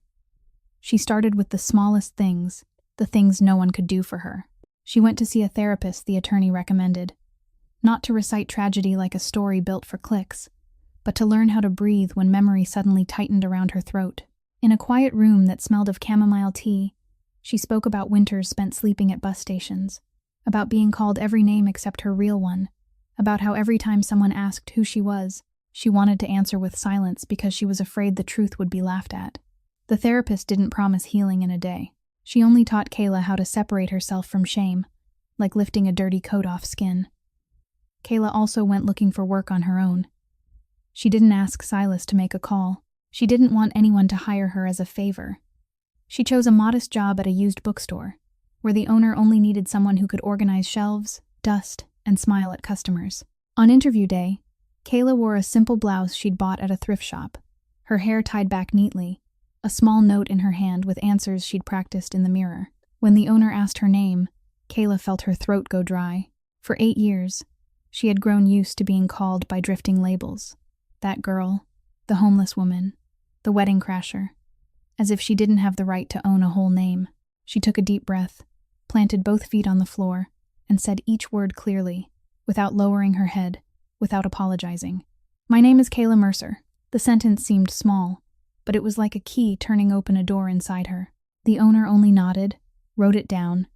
She started with the smallest things, the things no one could do for her. She went to see a therapist the attorney recommended, not to recite tragedy like a story built for clicks, but to learn how to breathe when memory suddenly tightened around her throat. In a quiet room that smelled of chamomile tea, she spoke about winters spent sleeping at bus stations, about being called every name except her real one, about how every time someone asked who she was, she wanted to answer with silence because she was afraid the truth would be laughed at. The therapist didn't promise healing in a day. She only taught Kayla how to separate herself from shame, like lifting a dirty coat off skin. Kayla also went looking for work on her own. She didn't ask Silas to make a call. She didn't want anyone to hire her as a favor. She chose a modest job at a used bookstore, where the owner only needed someone who could organize shelves, dust, and smile at customers. On interview day, Kayla wore a simple blouse she'd bought at a thrift shop, her hair tied back neatly, a small note in her hand with answers she'd practiced in the mirror. When the owner asked her name, Kayla felt her throat go dry. For 8 years, she had grown used to being called by drifting labels. That girl, the homeless woman, the wedding crasher, as if she didn't have the right to own a whole name. She took a deep breath, planted both feet on the floor, and said each word clearly, without lowering her head, without apologizing. "My name is Kayla Mercer." The sentence seemed small, but it was like a key turning open a door inside her. The owner only nodded, wrote it down,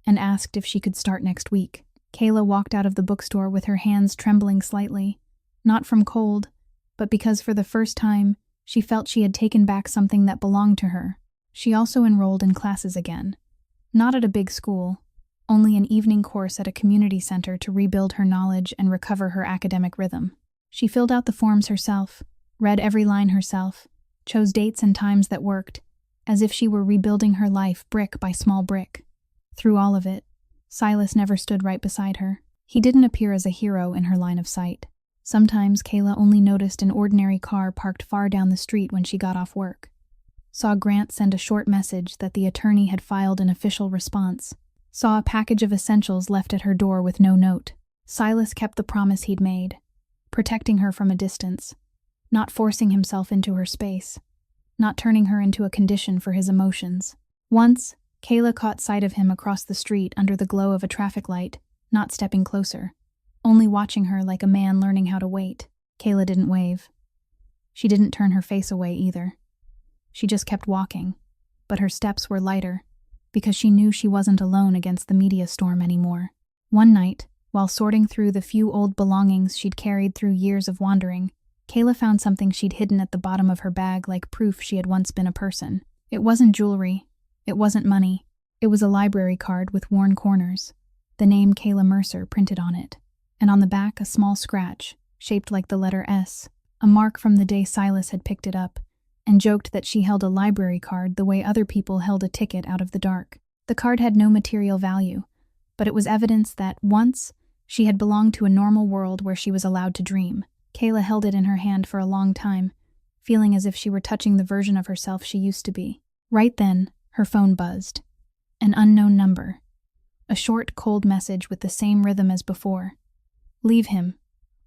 and asked if she could start next week. Kayla walked out of the bookstore with her hands trembling slightly, not from cold, but because for the first time, she felt she had taken back something that belonged to her. She also enrolled in classes again. Not at a big school, only an evening course at a community center to rebuild her knowledge and recover her academic rhythm. She filled out the forms herself, read every line herself, chose dates and times that worked, as if she were rebuilding her life brick by small brick. Through all of it, Silas never stood right beside her. He didn't appear as a hero in her line of sight. Sometimes Kayla only noticed an ordinary car parked far down the street when she got off work. Saw Grant send a short message that the attorney had filed an official response. Saw a package of essentials left at her door with no note. Silas kept the promise he'd made, protecting her from a distance, not forcing himself into her space, not turning her into a condition for his emotions. Once, Kayla caught sight of him across the street under the glow of a traffic light, not stepping closer, only watching her like a man learning how to wait. Kayla didn't wave. She didn't turn her face away either. She just kept walking, but her steps were lighter, because she knew she wasn't alone against the media storm anymore. One night, while sorting through the few old belongings she'd carried through years of wandering, Kayla found something she'd hidden at the bottom of her bag like proof she had once been a person. It wasn't jewelry. It wasn't money. It was a library card with worn corners, the name Kayla Mercer printed on it, and on the back a small scratch, shaped like the letter S, a mark from the day Silas had picked it up, and joked that she held a library card the way other people held a ticket out of the dark. The card had no material value, but it was evidence that, once, she had belonged to a normal world where she was allowed to dream. Kayla held it in her hand for a long time, feeling as if she were touching the version of herself she used to be. Right then, her phone buzzed. An unknown number. A short, cold message with the same rhythm as before. Leave him,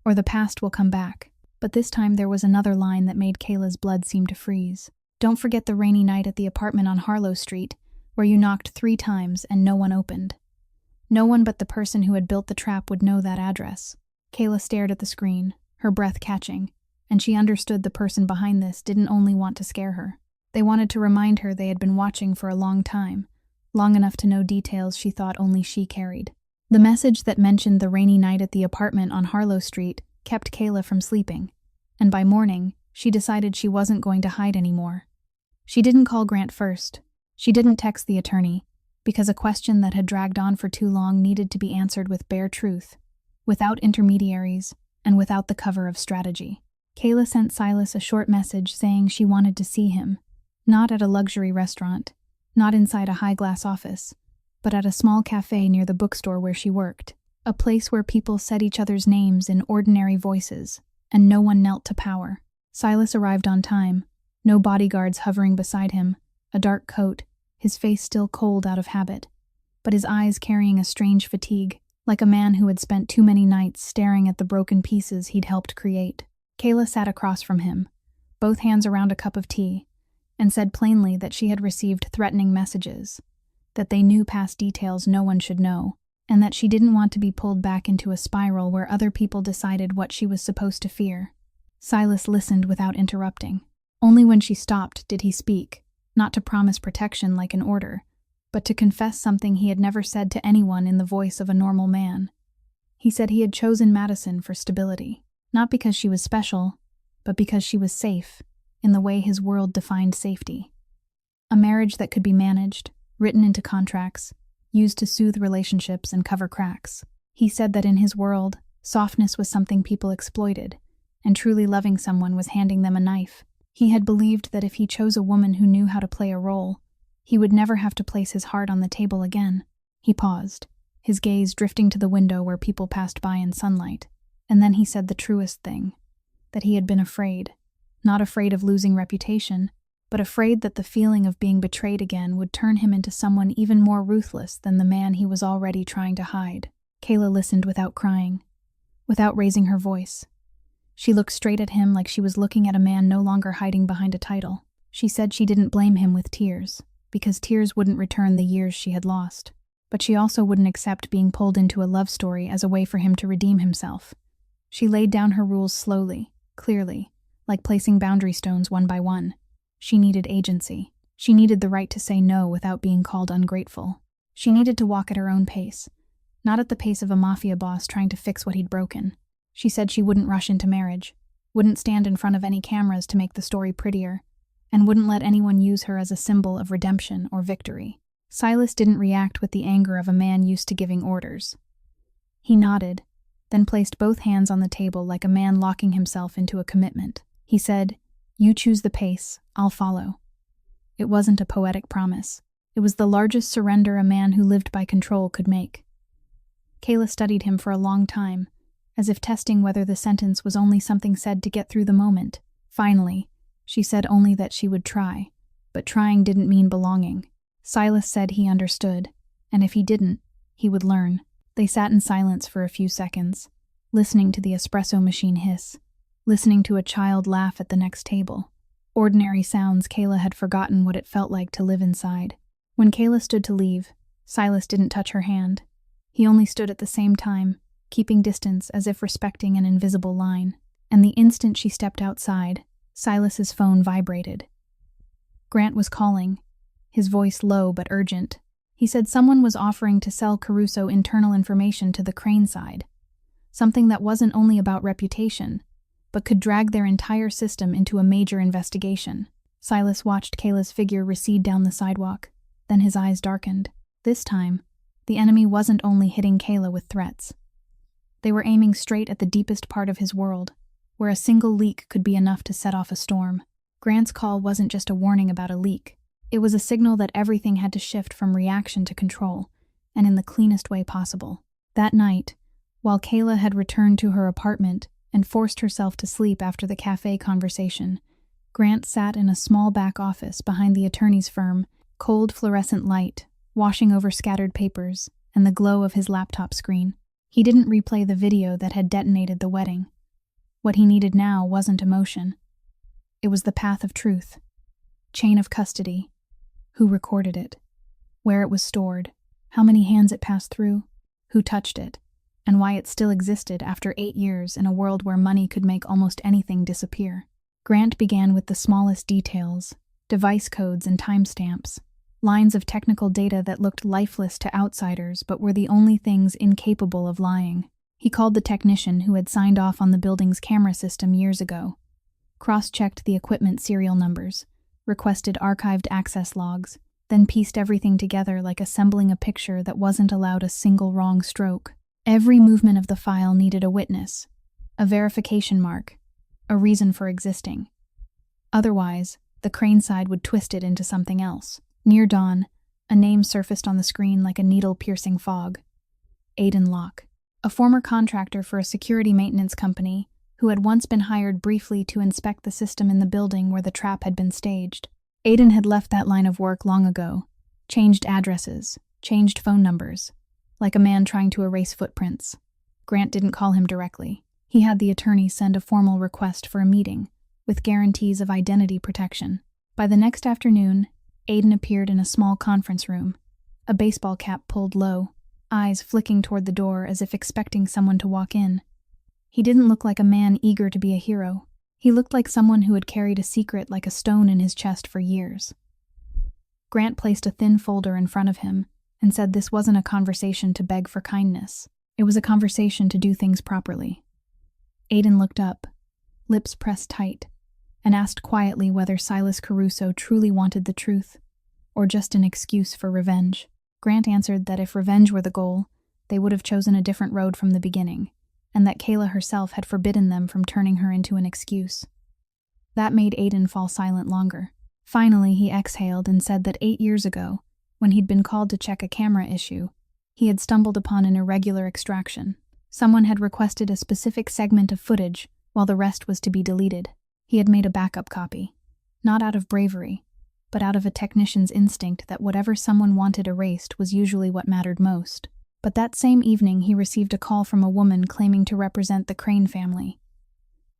or the past will come back. But this time there was another line that made Kayla's blood seem to freeze. Don't forget the rainy night at the apartment on Harlow Street, where you knocked 3 times and no one opened. No one but the person who had built the trap would know that address. Kayla stared at the screen, her breath catching, and she understood the person behind this didn't only want to scare her. They wanted to remind her they had been watching for a long time, long enough to know details she thought only she carried. The message that mentioned the rainy night at the apartment on Harlow Street kept Kayla from sleeping, and by morning, she decided she wasn't going to hide anymore. She didn't call Grant first. She didn't text the attorney, because a question that had dragged on for too long needed to be answered with bare truth, without intermediaries, and without the cover of strategy. Kayla sent Silas a short message saying she wanted to see him, not at a luxury restaurant, not inside a high-glass office, but at a small cafe near the bookstore where she worked, a place where people said each other's names in ordinary voices, and no one knelt to power. Silas arrived on time, no bodyguards hovering beside him, a dark coat, his face still cold out of habit, but his eyes carrying a strange fatigue, like a man who had spent too many nights staring at the broken pieces he'd helped create. Kayla sat across from him, both hands around a cup of tea, and said plainly that she had received threatening messages, that they knew past details no one should know, and that she didn't want to be pulled back into a spiral where other people decided what she was supposed to fear. Silas listened without interrupting. Only when she stopped did he speak, not to promise protection like an order, but to confess something he had never said to anyone in the voice of a normal man. He said he had chosen Madison for stability, not because she was special, but because she was safe, in the way his world defined safety. A marriage that could be managed, written into contracts, used to soothe relationships and cover cracks. He said that in his world, softness was something people exploited, and truly loving someone was handing them a knife. He had believed that if he chose a woman who knew how to play a role, he would never have to place his heart on the table again. He paused, his gaze drifting to the window where people passed by in sunlight, and then he said the truest thing, that he had been afraid, not afraid of losing reputation, but afraid that the feeling of being betrayed again would turn him into someone even more ruthless than the man he was already trying to hide. Kayla listened without crying, without raising her voice. She looked straight at him like she was looking at a man no longer hiding behind a title. She said she didn't blame him with tears, because tears wouldn't return the years she had lost. But she also wouldn't accept being pulled into a love story as a way for him to redeem himself. She laid down her rules slowly, clearly, like placing boundary stones one by one. She needed agency. She needed the right to say no without being called ungrateful. She needed to walk at her own pace, not at the pace of a mafia boss trying to fix what he'd broken. She said she wouldn't rush into marriage, wouldn't stand in front of any cameras to make the story prettier, and wouldn't let anyone use her as a symbol of redemption or victory. Silas didn't react with the anger of a man used to giving orders. He nodded, then placed both hands on the table like a man locking himself into a commitment. He said, "You choose the pace, I'll follow." It wasn't a poetic promise. It was the largest surrender a man who lived by control could make. Kayla studied him for a long time, as if testing whether the sentence was only something said to get through the moment. Finally, she said only that she would try, but trying didn't mean belonging. Silas said he understood, and if he didn't, he would learn. They sat in silence for a few seconds, listening to the espresso machine hiss, listening to a child laugh at the next table. Ordinary sounds Kayla had forgotten what it felt like to live inside. When Kayla stood to leave, Silas didn't touch her hand. He only stood at the same time, keeping distance as if respecting an invisible line. And the instant she stepped outside, Silas's phone vibrated. Grant was calling, his voice low but urgent. He said someone was offering to sell Caruso internal information to the Crane side, something that wasn't only about reputation, but could drag their entire system into a major investigation. Silas watched Kayla's figure recede down the sidewalk, then his eyes darkened. This time, the enemy wasn't only hitting Kayla with threats. They were aiming straight at the deepest part of his world, where a single leak could be enough to set off a storm. Grant's call wasn't just a warning about a leak. It was a signal that everything had to shift from reaction to control, and in the cleanest way possible. That night, while Kayla had returned to her apartment and forced herself to sleep after the cafe conversation, Grant sat in a small back office behind the attorney's firm, cold fluorescent light washing over scattered papers and the glow of his laptop screen. He didn't replay the video that had detonated the wedding. What he needed now wasn't emotion. It was the path of truth. Chain of custody. Who recorded it? Where it was stored? How many hands it passed through? Who touched it? And why it still existed after 8 years in a world where money could make almost anything disappear. Grant began with the smallest details, device codes and timestamps, lines of technical data that looked lifeless to outsiders but were the only things incapable of lying. He called the technician who had signed off on the building's camera system years ago, cross-checked the equipment serial numbers, requested archived access logs, then pieced everything together like assembling a picture that wasn't allowed a single wrong stroke. Every movement of the file needed a witness, a verification mark, a reason for existing. Otherwise, the Crane side would twist it into something else. Near dawn, a name surfaced on the screen like a needle-piercing fog. Aiden Locke, a former contractor for a security maintenance company who had once been hired briefly to inspect the system in the building where the trap had been staged. Aiden had left that line of work long ago, changed addresses, changed phone numbers, like a man trying to erase footprints. Grant didn't call him directly. He had the attorney send a formal request for a meeting, with guarantees of identity protection. By the next afternoon, Aiden appeared in a small conference room, a baseball cap pulled low, eyes flicking toward the door as if expecting someone to walk in. He didn't look like a man eager to be a hero. He looked like someone who had carried a secret like a stone in his chest for years. Grant placed a thin folder in front of him and said this wasn't a conversation to beg for kindness. It was a conversation to do things properly. Aiden looked up, lips pressed tight, and asked quietly whether Silas Caruso truly wanted the truth, or just an excuse for revenge. Grant answered that if revenge were the goal, they would have chosen a different road from the beginning, and that Kayla herself had forbidden them from turning her into an excuse. That made Aiden fall silent longer. Finally, he exhaled and said that 8 years ago, when he'd been called to check a camera issue, he had stumbled upon an irregular extraction. Someone had requested a specific segment of footage, while the rest was to be deleted. He had made a backup copy, not out of bravery, but out of a technician's instinct that whatever someone wanted erased was usually what mattered most. But that same evening he received a call from a woman claiming to represent the Crane family.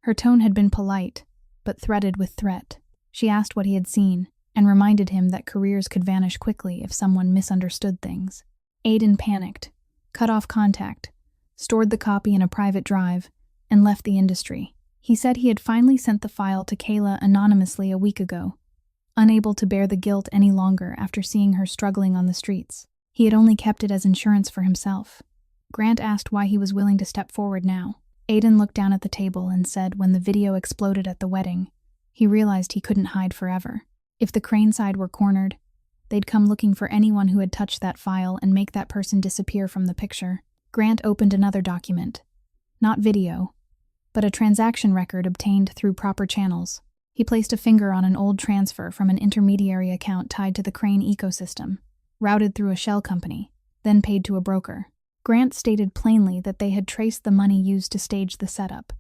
Her tone had been polite, but threaded with threat. She asked what he had seen, and reminded him that careers could vanish quickly if someone misunderstood things. Aiden panicked, cut off contact, stored the copy in a private drive, and left the industry. He said he had finally sent the file to Kayla anonymously a week ago, unable to bear the guilt any longer after seeing her struggling on the streets. He had only kept it as insurance for himself. Grant asked why he was willing to step forward now. Aiden looked down at the table and said when the video exploded at the wedding, He realized he couldn't hide forever. If the Crane side were cornered, they'd come looking for anyone who had touched that file and make that person disappear from the picture. Grant opened another document. Not video, but a transaction record obtained through proper channels. He placed a finger on an old transfer from an intermediary account tied to the Crane ecosystem, routed through a shell company, then paid to a broker. Grant stated plainly that they had traced the money used to stage the setup,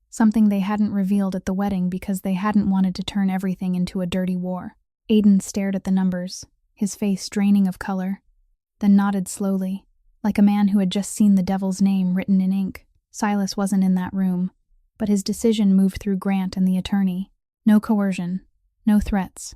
something they hadn't revealed at the wedding because they hadn't wanted to turn everything into a dirty war. Aiden stared at the numbers, his face draining of color, then nodded slowly, like a man who had just seen the devil's name written in ink. Silas wasn't in that room, but his decision moved through Grant and the attorney. No coercion, no threats.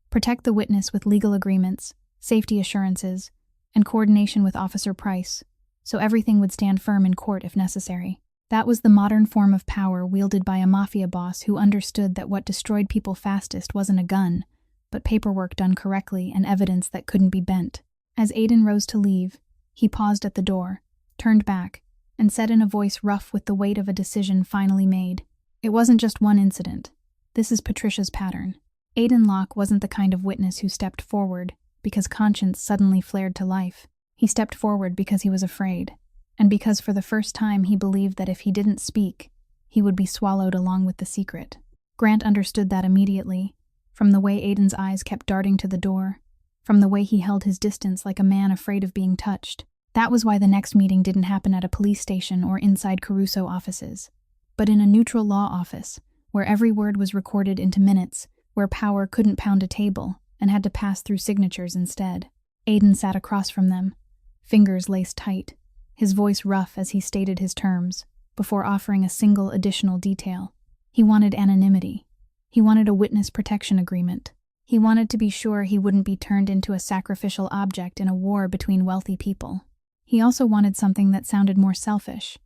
Protect the witness with legal agreements, safety assurances, and coordination with Officer Price, so everything would stand firm in court if necessary. That was the modern form of power wielded by a mafia boss who understood that what destroyed people fastest wasn't a gun, but paperwork done correctly and evidence that couldn't be bent. As Aiden rose to leave, he paused at the door, turned back, and said in a voice rough with the weight of a decision finally made, "It wasn't just one incident. This is Patricia's pattern." Aiden Locke wasn't the kind of witness who stepped forward because conscience suddenly flared to life. He stepped forward because he was afraid, and because for the first time he believed that if he didn't speak, he would be swallowed along with the secret. Grant understood that immediately, from the way Aiden's eyes kept darting to the door, from the way he held his distance like a man afraid of being touched. That was why the next meeting didn't happen at a police station or inside Caruso offices, but in a neutral law office, where every word was recorded into minutes, where power couldn't pound a table and had to pass through signatures instead. Aiden sat across from them, fingers laced tight, his voice rough as he stated his terms, before offering a single additional detail. He wanted anonymity. He wanted a witness protection agreement. He wanted to be sure he wouldn't be turned into a sacrificial object in a war between wealthy people. He also wanted something that sounded more selfish,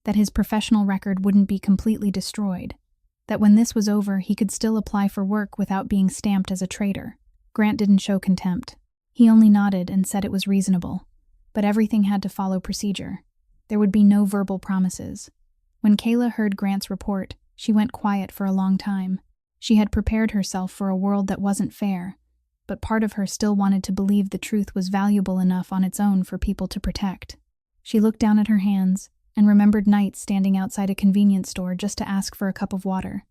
that his professional record wouldn't be completely destroyed, that when this was over he could still apply for work without being stamped as a traitor. Grant didn't show contempt. He only nodded and said it was reasonable, but everything had to follow procedure. There would be no verbal promises. When Kayla heard Grant's report, she went quiet for a long time. She had prepared herself for a world that wasn't fair, but part of her still wanted to believe the truth was valuable enough on its own for people to protect. She looked down at her hands and remembered nights standing outside a convenience store just to ask for a cup of water.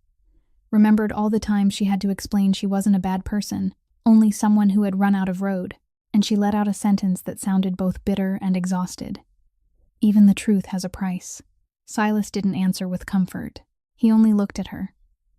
Remembered all the times she had to explain she wasn't a bad person, only someone who had run out of road, and she let out a sentence that sounded both bitter and exhausted. Even the truth has a price. Silas didn't answer with comfort. He only looked at her,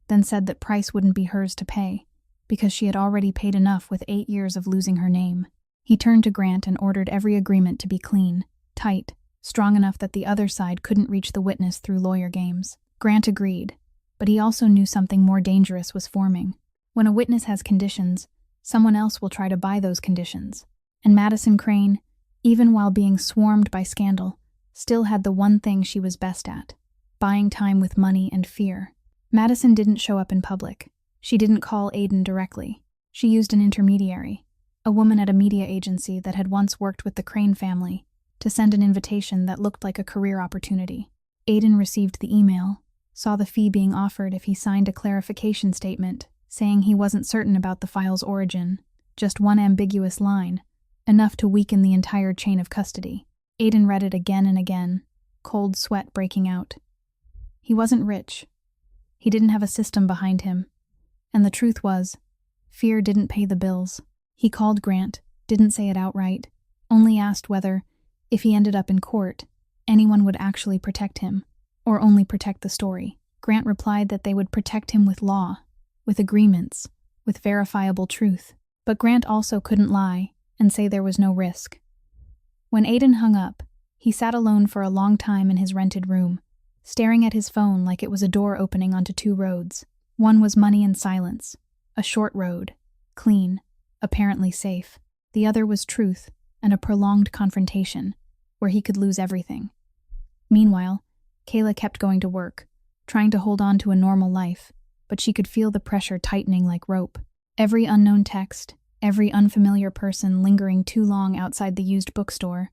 then said that price wouldn't be hers to pay, because she had already paid enough with 8 years of losing her name. He turned to Grant and ordered every agreement to be clean, tight, strong enough that the other side couldn't reach the witness through lawyer games. Grant agreed, but he also knew something more dangerous was forming. When a witness has conditions, someone else will try to buy those conditions. And Madison Crane, even while being swarmed by scandal, still had the one thing she was best at: buying time with money and fear. Madison didn't show up in public. She didn't call Aiden directly. She used an intermediary, a woman at a media agency that had once worked with the Crane family, to send an invitation that looked like a career opportunity. Aiden received the email, saw the fee being offered if he signed a clarification statement saying he wasn't certain about the file's origin, just one ambiguous line, enough to weaken the entire chain of custody. Aiden read it again and again, cold sweat breaking out. He wasn't rich. He didn't have a system behind him. And the truth was, fear didn't pay the bills. He called Grant, didn't say it outright, only asked whether, if he ended up in court, anyone would actually protect him, or only protect the story. Grant replied that they would protect him with law, with agreements, with verifiable truth. But Grant also couldn't lie and say there was no risk. When Aiden hung up, he sat alone for a long time in his rented room, staring at his phone like it was a door opening onto 2 roads. One was money and silence, a short road, clean, apparently safe. The other was truth and a prolonged confrontation, where he could lose everything. Meanwhile, Kayla kept going to work, trying to hold on to a normal life, but she could feel the pressure tightening like rope. Every unknown text, every unfamiliar person lingering too long outside the used bookstore,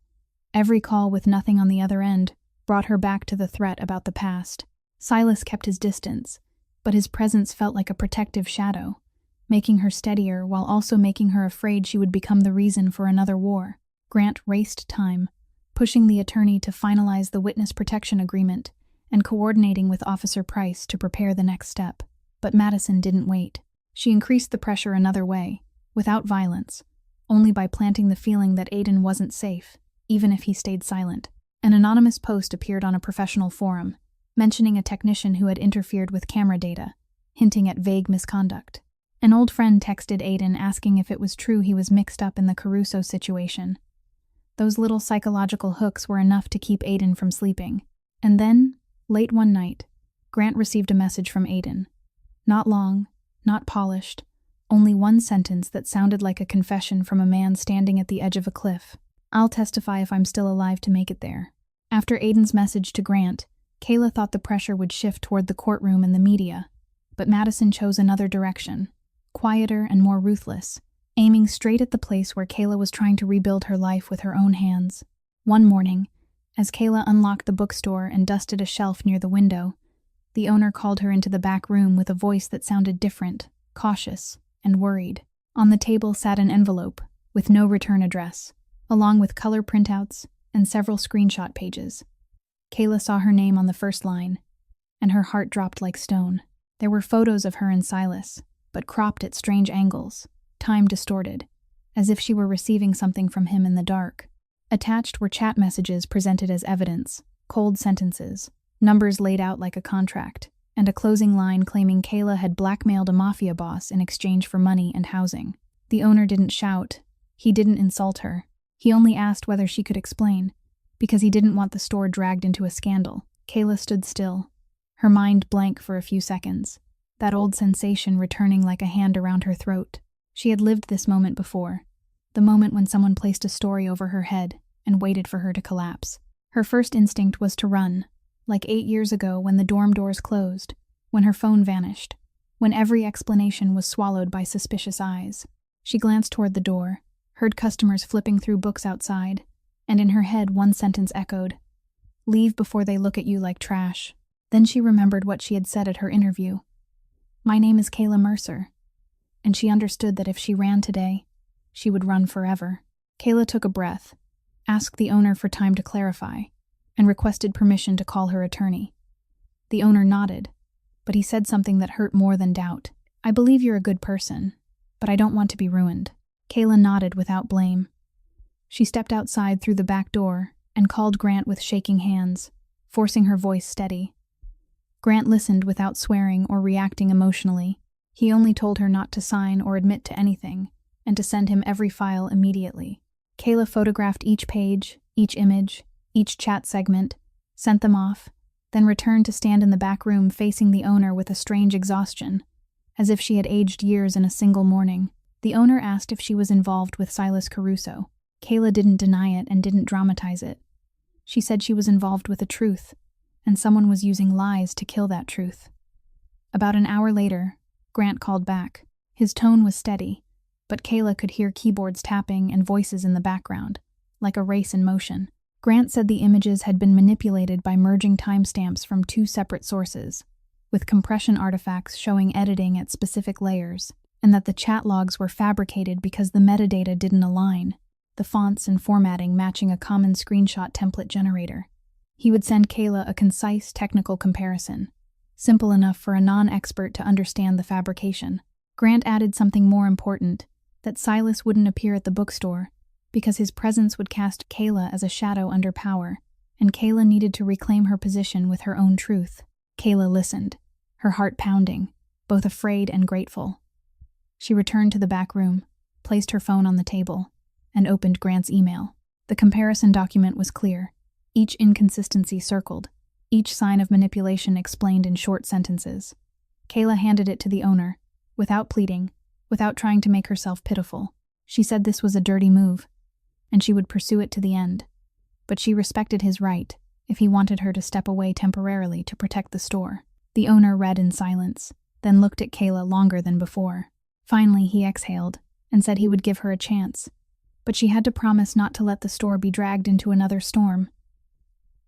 every call with nothing on the other end, brought her back to the threat about the past. Silas kept his distance, but his presence felt like a protective shadow, making her steadier while also making her afraid she would become the reason for another war. Grant raced time, pushing the attorney to finalize the witness protection agreement and coordinating with Officer Price to prepare the next step. But Madison didn't wait. She increased the pressure another way, without violence, only by planting the feeling that Aiden wasn't safe, even if he stayed silent. An anonymous post appeared on a professional forum, mentioning a technician who had interfered with camera data, hinting at vague misconduct. An old friend texted Aiden asking if it was true he was mixed up in the Caruso situation. Those little psychological hooks were enough to keep Aiden from sleeping. And then, late one night, Grant received a message from Aiden. Not long, not polished, only one sentence that sounded like a confession from a man standing at the edge of a cliff. "I'll testify if I'm still alive to make it there." After Aiden's message to Grant, Kayla thought the pressure would shift toward the courtroom and the media, but Madison chose another direction, quieter and more ruthless, aiming straight at the place where Kayla was trying to rebuild her life with her own hands. One morning, as Kayla unlocked the bookstore and dusted a shelf near the window, the owner called her into the back room with a voice that sounded different, cautious, and worried. On the table sat an envelope, with no return address, along with color printouts and several screenshot pages. Kayla saw her name on the first line, and her heart dropped like stone. There were photos of her and Silas, but cropped at strange angles, time distorted, as if she were receiving something from him in the dark. Attached were chat messages presented as evidence, cold sentences, numbers laid out like a contract, and a closing line claiming Kayla had blackmailed a Mafia boss in exchange for money and housing. The owner didn't shout. He didn't insult her. He only asked whether she could explain, because he didn't want the store dragged into a scandal. Kayla stood still, her mind blank for a few seconds, that old sensation returning like a hand around her throat. She had lived this moment before, the moment when someone placed a story over her head and waited for her to collapse. Her first instinct was to run, like 8 years ago when the dorm doors closed, when her phone vanished, when every explanation was swallowed by suspicious eyes. She glanced toward the door, heard customers flipping through books outside, and in her head one sentence echoed, "Leave before they look at you like trash." Then she remembered what she had said at her interview. "My name is Kayla Mercer," and she understood that if she ran today, she would run forever. Kayla took a breath, asked the owner for time to clarify, and requested permission to call her attorney. The owner nodded, but he said something that hurt more than doubt. "I believe you're a good person, but I don't want to be ruined." Kayla nodded without blame. She stepped outside through the back door and called Grant with shaking hands, forcing her voice steady. Grant listened without swearing or reacting emotionally. He only told her not to sign or admit to anything, and to send him every file immediately. Kayla photographed each page, each image, each chat segment, sent them off, then returned to stand in the back room facing the owner with a strange exhaustion, as if she had aged years in a single morning. The owner asked if she was involved with Silas Caruso. Kayla didn't deny it and didn't dramatize it. She said she was involved with the truth, and someone was using lies to kill that truth. About an hour later, Grant called back. His tone was steady, but Kayla could hear keyboards tapping and voices in the background, like a race in motion. Grant said the images had been manipulated by merging timestamps from 2 separate sources, with compression artifacts showing editing at specific layers, and that the chat logs were fabricated because the metadata didn't align, the fonts and formatting matching a common screenshot template generator. He would send Kayla a concise technical comparison, simple enough for a non-expert to understand the fabrication. Grant added something more important, that Silas wouldn't appear at the bookstore, because his presence would cast Kayla as a shadow under power, and Kayla needed to reclaim her position with her own truth. Kayla listened, her heart pounding, both afraid and grateful. She returned to the back room, placed her phone on the table, and opened Grant's email. The comparison document was clear, each inconsistency circled, each sign of manipulation explained in short sentences. Kayla handed it to the owner, without pleading, without trying to make herself pitiful. She said this was a dirty move, and she would pursue it to the end, but she respected his right if he wanted her to step away temporarily to protect the store. The owner read in silence, then looked at Kayla longer than before. Finally, he exhaled and said he would give her a chance, but she had to promise not to let the store be dragged into another storm.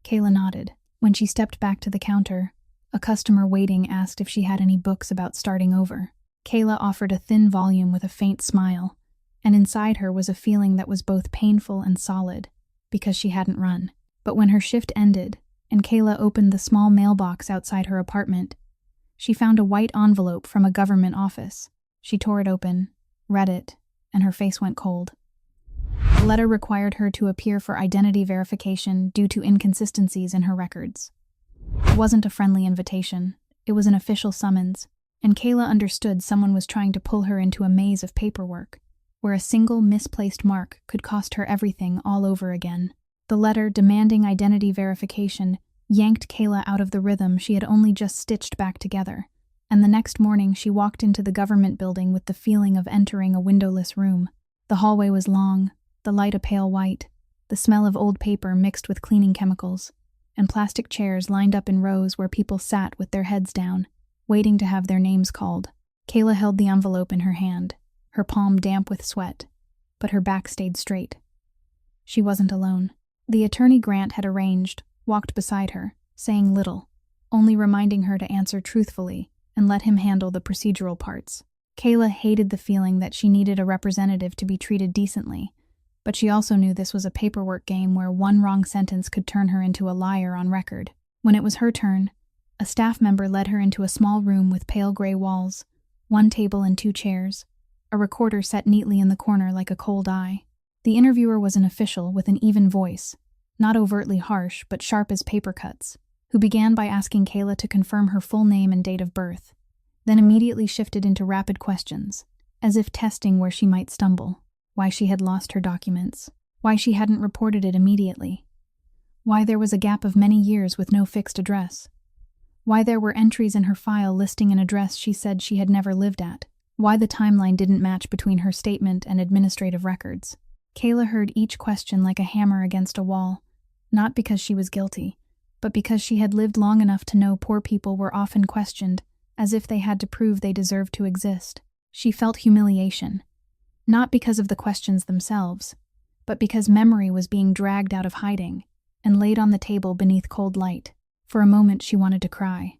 Kayla nodded. When she stepped back to the counter, A customer waiting asked if she had any books about starting over. Kayla offered a thin volume with a faint smile, and inside her was a feeling that was both painful and solid, because she hadn't run. But when her shift ended, and Kayla opened the small mailbox outside her apartment, she found a white envelope from a government office. She tore it open, read it, and her face went cold. The letter required her to appear for identity verification due to inconsistencies in her records. It wasn't a friendly invitation, it was an official summons, and Kayla understood someone was trying to pull her into a maze of paperwork, where a single misplaced mark could cost her everything all over again. The letter demanding identity verification yanked Kayla out of the rhythm she had only just stitched back together, and the next morning she walked into the government building with the feeling of entering a windowless room. The hallway was long, the light a pale white, the smell of old paper mixed with cleaning chemicals, and plastic chairs lined up in rows where people sat with their heads down, waiting to have their names called. Kayla held the envelope in her hand, her palm damp with sweat, but her back stayed straight. She wasn't alone. The attorney Grant had arranged walked beside her, saying little, only reminding her to answer truthfully and let him handle the procedural parts. Kayla hated the feeling that she needed a representative to be treated decently, but she also knew this was a paperwork game where one wrong sentence could turn her into a liar on record. When it was her turn, a staff member led her into a small room with pale gray walls, one table and 2 chairs, a recorder set neatly in the corner like a cold eye. The interviewer was an official with an even voice, not overtly harsh but sharp as paper cuts, who began by asking Kayla to confirm her full name and date of birth, then immediately shifted into rapid questions, as if testing where she might stumble. Why she had lost her documents, why she hadn't reported it immediately, why there was a gap of many years with no fixed address, why there were entries in her file listing an address she said she had never lived at, why the timeline didn't match between her statement and administrative records. Kayla heard each question like a hammer against a wall, not because she was guilty, but because she had lived long enough to know poor people were often questioned as if they had to prove they deserved to exist. She felt humiliation, not because of the questions themselves, but because memory was being dragged out of hiding and laid on the table beneath cold light. For a moment she wanted to cry,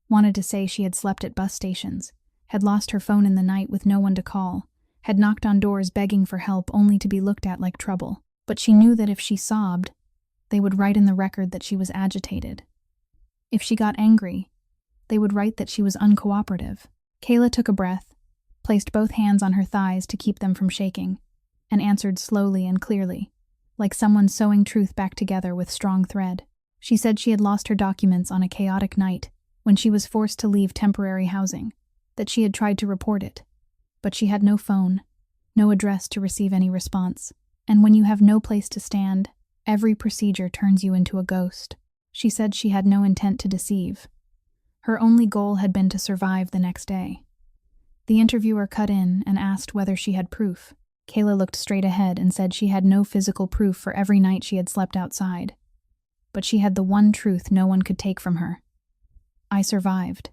wanted to say she had slept at bus stations, had lost her phone in the night with no one to call, had knocked on doors begging for help only to be looked at like trouble. But she knew that if she sobbed, they would write in the record that she was agitated. If she got angry, they would write that she was uncooperative. Kayla took a breath, placed both hands on her thighs to keep them from shaking, and answered slowly and clearly, like someone sewing truth back together with strong thread. She said she had lost her documents on a chaotic night when she was forced to leave temporary housing, that she had tried to report it, but she had no phone, no address to receive any response, and when you have no place to stand, every procedure turns you into a ghost. She said she had no intent to deceive. Her only goal had been to survive the next day. The interviewer cut in and asked whether she had proof. Kayla looked straight ahead and said she had no physical proof for every night she had slept outside. But she had the one truth no one could take from her. I survived.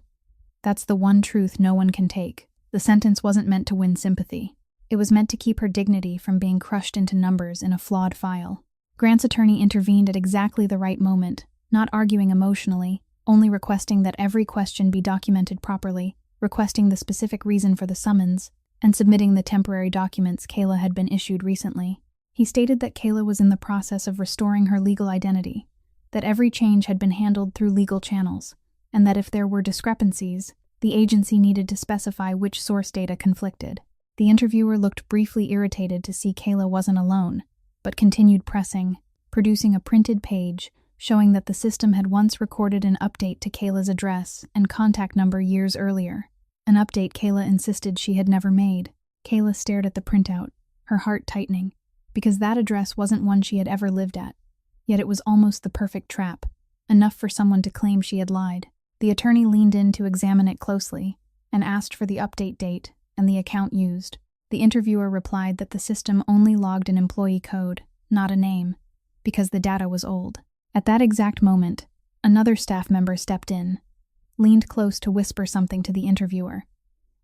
That's the one truth no one can take. The sentence wasn't meant to win sympathy. It was meant to keep her dignity from being crushed into numbers in a flawed file. Grant's attorney intervened at exactly the right moment, not arguing emotionally, only requesting that every question be documented properly, requesting the specific reason for the summons, and submitting the temporary documents Kayla had been issued recently. He stated that Kayla was in the process of restoring her legal identity, that every change had been handled through legal channels, and that if there were discrepancies, the agency needed to specify which source data conflicted. The interviewer looked briefly irritated to see Kayla wasn't alone, but continued pressing, producing a printed page showing that the system had once recorded an update to Kayla's address and contact number years earlier, an update Kayla insisted she had never made. Kayla stared at the printout, her heart tightening, because that address wasn't one she had ever lived at, yet it was almost the perfect trap, enough for someone to claim she had lied. The attorney leaned in to examine it closely and asked for the update date and the account used. The interviewer replied that the system only logged an employee code, not a name, because the data was old. At that exact moment, another staff member stepped in, leaned close to whisper something to the interviewer,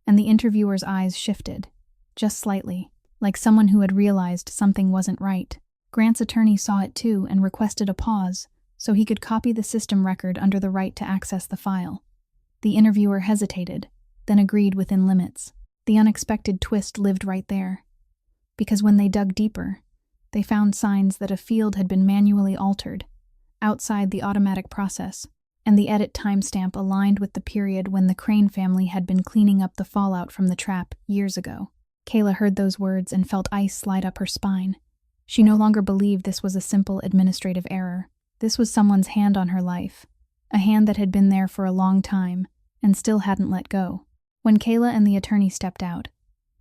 and the interviewer's eyes shifted, just slightly, like someone who had realized something wasn't right. Grant's attorney saw it too and requested a pause so he could copy the system record under the right to access the file. The interviewer hesitated, then agreed within limits. The unexpected twist lived right there. Because when they dug deeper, they found signs that a field had been manually altered, outside the automatic process, and the edit timestamp aligned with the period when the Crane family had been cleaning up the fallout from the trap years ago. Kayla heard those words and felt ice slide up her spine. She no longer believed this was a simple administrative error. This was someone's hand on her life, a hand that had been there for a long time and still hadn't let go. When Kayla and the attorney stepped out,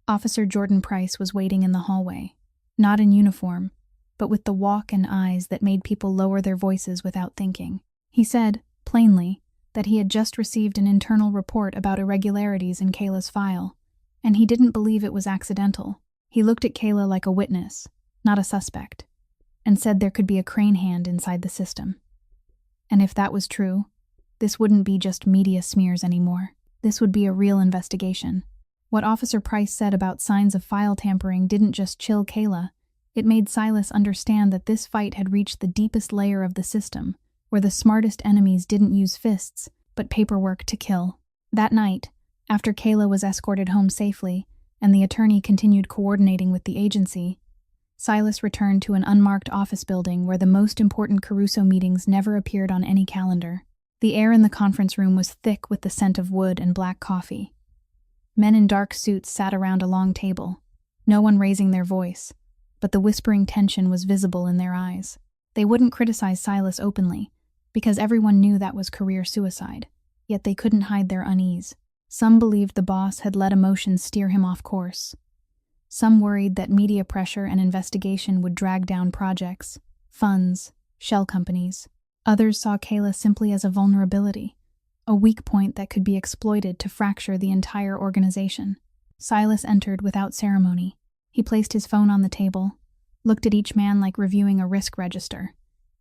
Officer Jordan Price was waiting in the hallway, not in uniform, but with the walk and eyes that made people lower their voices without thinking. He said, plainly, that he had just received an internal report about irregularities in Kayla's file, and he didn't believe it was accidental. He looked at Kayla like a witness, not a suspect, and said there could be a Crane hand inside the system. And if that was true, this wouldn't be just media smears anymore. This would be a real investigation. What Officer Price said about signs of file tampering didn't just chill Kayla, it made Silas understand that this fight had reached the deepest layer of the system, where the smartest enemies didn't use fists, but paperwork to kill. That night, after Kayla was escorted home safely, and the attorney continued coordinating with the agency, Silas returned to an unmarked office building where the most important Caruso meetings never appeared on any calendar. The air in the conference room was thick with the scent of wood and black coffee. Men in dark suits sat around a long table, no one raising their voice, but the whispering tension was visible in their eyes. They wouldn't criticize Silas openly, because everyone knew that was career suicide, yet they couldn't hide their unease. Some believed the boss had let emotions steer him off course. Some worried that media pressure and investigation would drag down projects, funds, shell companies. Others saw Kayla simply as a vulnerability, a weak point that could be exploited to fracture the entire organization. Silas entered without ceremony. He placed his phone on the table, looked at each man like reviewing a risk register,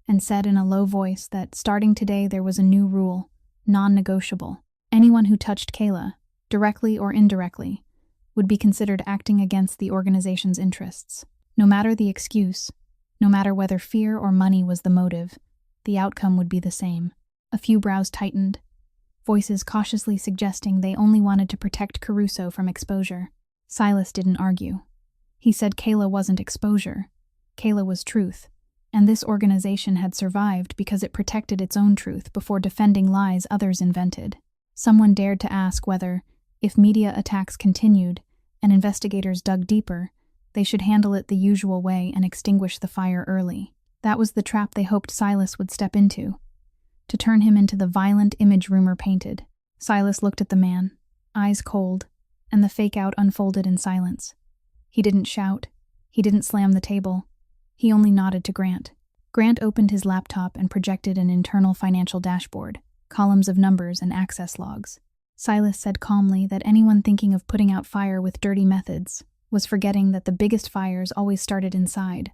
and said in a low voice that starting today there was a new rule, non-negotiable. Anyone who touched Kayla, directly or indirectly, would be considered acting against the organization's interests. No matter the excuse, no matter whether fear or money was the motive, the outcome would be the same. A few brows tightened, voices cautiously suggesting they only wanted to protect Caruso from exposure. Silas didn't argue. He said Kayla wasn't exposure. Kayla was truth, and this organization had survived because it protected its own truth before defending lies others invented. Someone dared to ask whether, if media attacks continued and investigators dug deeper, they should handle it the usual way and extinguish the fire early. That was the trap they hoped Silas would step into, to turn him into the violent image rumor painted. Silas looked at the man, eyes cold, and the fake-out unfolded in silence. He didn't shout. He didn't slam the table. He only nodded to Grant. Grant opened his laptop and projected an internal financial dashboard, columns of numbers and access logs. Silas said calmly that anyone thinking of putting out fire with dirty methods was forgetting that the biggest fires always started inside,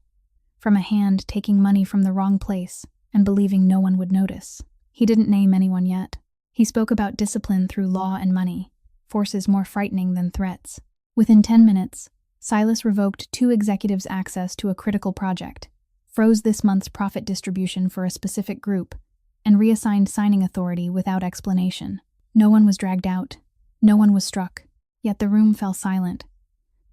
from a hand taking money from the wrong place and believing no one would notice. He didn't name anyone yet. He spoke about discipline through law and money, forces more frightening than threats. Within 10 minutes, Silas revoked 2 executives' access to a critical project, froze this month's profit distribution for a specific group, and reassigned signing authority without explanation. No one was dragged out. No one was struck. Yet the room fell silent,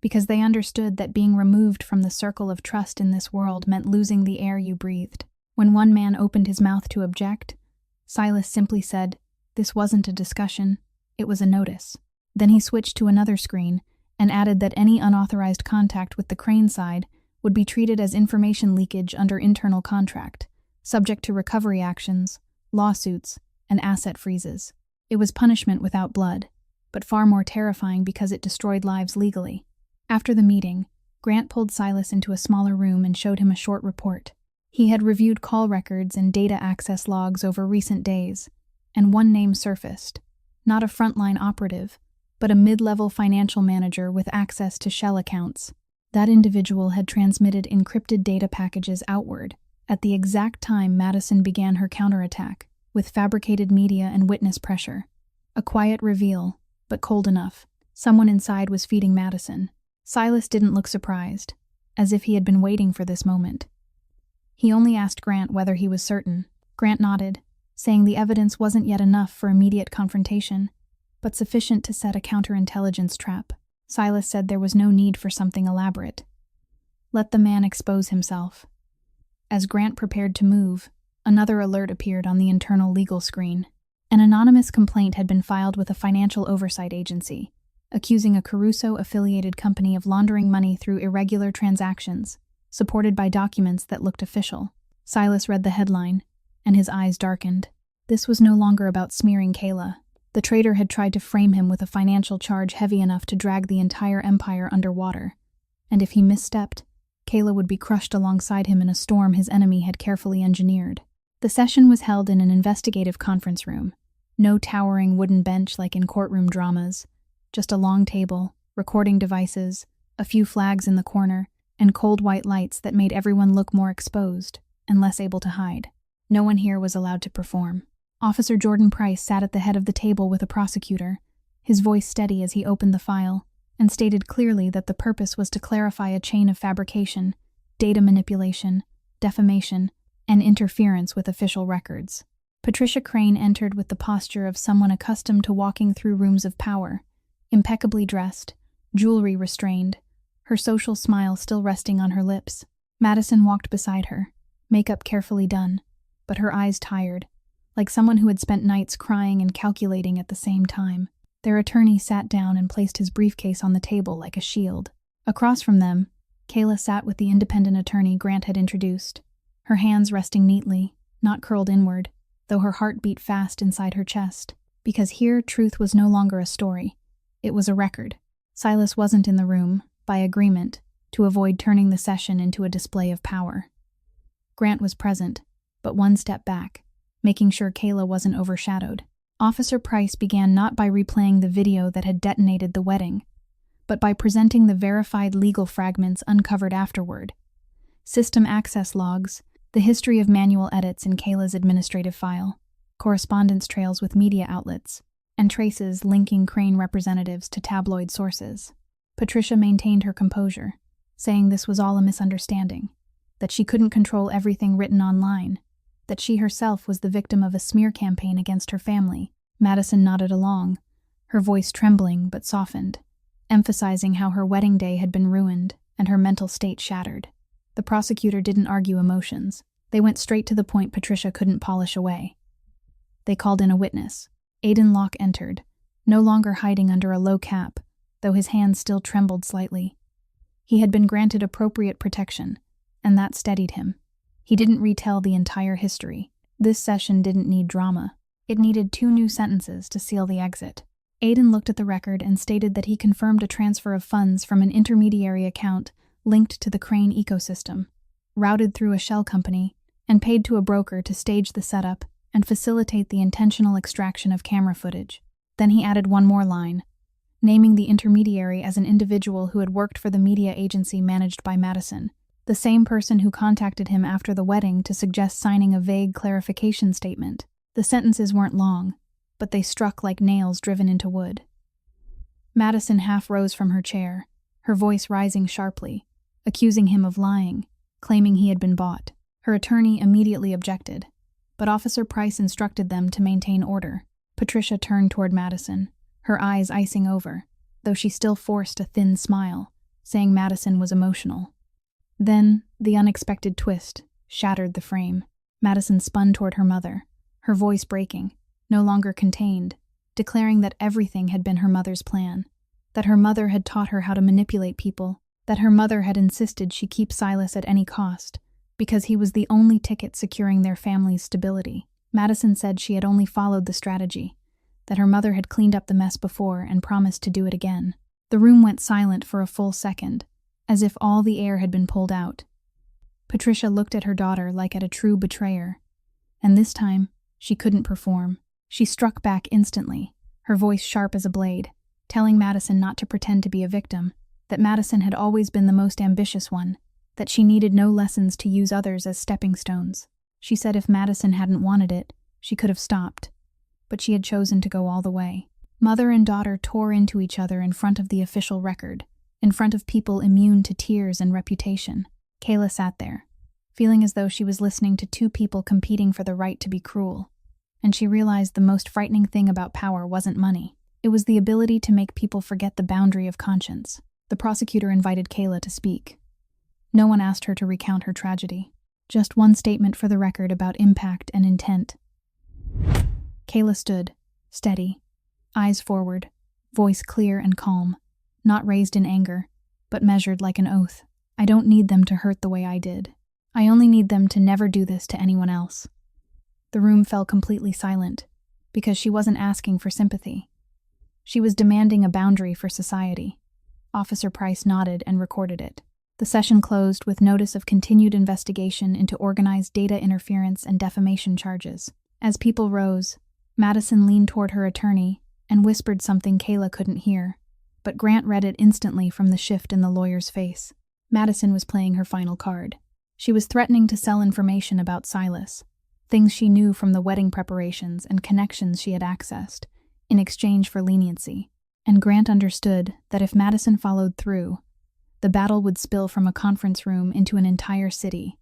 because they understood that being removed from the circle of trust in this world meant losing the air you breathed. When one man opened his mouth to object, Silas simply said, "This wasn't a discussion, it was a notice." Then he switched to another screen and added that any unauthorized contact with the Crane side would be treated as information leakage under internal contract, subject to recovery actions, lawsuits, and asset freezes. It was punishment without blood, but far more terrifying because it destroyed lives legally. After the meeting, Grant pulled Silas into a smaller room and showed him a short report. He had reviewed call records and data access logs over recent days, and one name surfaced. Not a frontline operative, but a mid-level financial manager with access to shell accounts. That individual had transmitted encrypted data packages outward at the exact time Madison began her counterattack, with fabricated media and witness pressure. A quiet reveal, but cold enough. Someone inside was feeding Madison. Silas didn't look surprised, as if he had been waiting for this moment. He only asked Grant whether he was certain. Grant nodded, saying the evidence wasn't yet enough for immediate confrontation, but sufficient to set a counterintelligence trap. Silas said there was no need for something elaborate. Let the man expose himself. As Grant prepared to move, another alert appeared on the internal legal screen. An anonymous complaint had been filed with a financial oversight agency, accusing a Caruso-affiliated company of laundering money through irregular transactions, supported by documents that looked official. Silas read the headline, and his eyes darkened. This was no longer about smearing Kayla. The traitor had tried to frame him with a financial charge heavy enough to drag the entire empire underwater, and if he misstepped, Kayla would be crushed alongside him in a storm his enemy had carefully engineered. The session was held in an investigative conference room. No towering wooden bench like in courtroom dramas, just a long table, recording devices, a few flags in the corner, and cold white lights that made everyone look more exposed and less able to hide. No one here was allowed to perform. Officer Jordan Price sat at the head of the table with a prosecutor, his voice steady as he opened the file, and stated clearly that the purpose was to clarify a chain of fabrication, data manipulation, defamation, and interference with official records. Patricia Crane entered with the posture of someone accustomed to walking through rooms of power, impeccably dressed, jewelry restrained, her social smile still resting on her lips. Madison walked beside her, makeup carefully done, but her eyes tired, like someone who had spent nights crying and calculating at the same time. Their attorney sat down and placed his briefcase on the table like a shield. Across from them, Kayla sat with the independent attorney Grant had introduced, her hands resting neatly, not curled inward, though her heart beat fast inside her chest, because here truth was no longer a story. It was a record. Silas wasn't in the room, by agreement, to avoid turning the session into a display of power. Grant was present, but one step back, making sure Kayla wasn't overshadowed. Officer Price began not by replaying the video that had detonated the wedding, but by presenting the verified legal fragments uncovered afterward. System access logs, the history of manual edits in Kayla's administrative file, correspondence trails with media outlets, and traces linking Crane representatives to tabloid sources. Patricia maintained her composure, saying this was all a misunderstanding, that she couldn't control everything written online, that she herself was the victim of a smear campaign against her family. Madison nodded along, her voice trembling but softened, emphasizing how her wedding day had been ruined and her mental state shattered. The prosecutor didn't argue emotions. They went straight to the point Patricia couldn't polish away. They called in a witness. Aidan Locke entered, no longer hiding under a low cap, though his hands still trembled slightly. He had been granted appropriate protection, and that steadied him. He didn't retell the entire history. This session didn't need drama. It needed 2 new sentences to seal the exit. Aidan looked at the record and stated that he confirmed a transfer of funds from an intermediary account linked to the Crane ecosystem, routed through a shell company, and paid to a broker to stage the setup and facilitate the intentional extraction of camera footage. Then he added one more line, naming the intermediary as an individual who had worked for the media agency managed by Madison, the same person who contacted him after the wedding to suggest signing a vague clarification statement. The sentences weren't long, but they struck like nails driven into wood. Madison half rose from her chair, her voice rising sharply, accusing him of lying, claiming he had been bought. Her attorney immediately objected, but Officer Price instructed them to maintain order. Patricia turned toward Madison, her eyes icing over, though she still forced a thin smile, saying Madison was emotional. Then, the unexpected twist shattered the frame. Madison spun toward her mother, her voice breaking, no longer contained, declaring that everything had been her mother's plan, that her mother had taught her how to manipulate people, that her mother had insisted she keep Silas at any cost, because he was the only ticket securing their family's stability. Madison said she had only followed the strategy, that her mother had cleaned up the mess before and promised to do it again. The room went silent for a full second, as if all the air had been pulled out. Patricia looked at her daughter like at a true betrayer, and this time, she couldn't perform. She struck back instantly, her voice sharp as a blade, telling Madison not to pretend to be a victim, that Madison had always been the most ambitious one, that she needed no lessons to use others as stepping stones. She said if Madison hadn't wanted it, she could have stopped, but she had chosen to go all the way. Mother and daughter tore into each other in front of the official record, in front of people immune to tears and reputation. Kayla sat there, feeling as though she was listening to two people competing for the right to be cruel. And she realized the most frightening thing about power wasn't money. It was the ability to make people forget the boundary of conscience. The prosecutor invited Kayla to speak. No one asked her to recount her tragedy. Just one statement for the record about impact and intent. Kayla stood, steady, eyes forward, voice clear and calm, not raised in anger, but measured like an oath. I don't need them to hurt the way I did. I only need them to never do this to anyone else. The room fell completely silent, because she wasn't asking for sympathy. She was demanding a boundary for society. Officer Price nodded and recorded it. The session closed with notice of continued investigation into organized data interference and defamation charges. As people rose, Madison leaned toward her attorney and whispered something Kayla couldn't hear, but Grant read it instantly from the shift in the lawyer's face. Madison was playing her final card. She was threatening to sell information about Silas, things she knew from the wedding preparations and connections she had accessed, in exchange for leniency. And Grant understood that if Madison followed through, the battle would spill from a conference room into an entire city,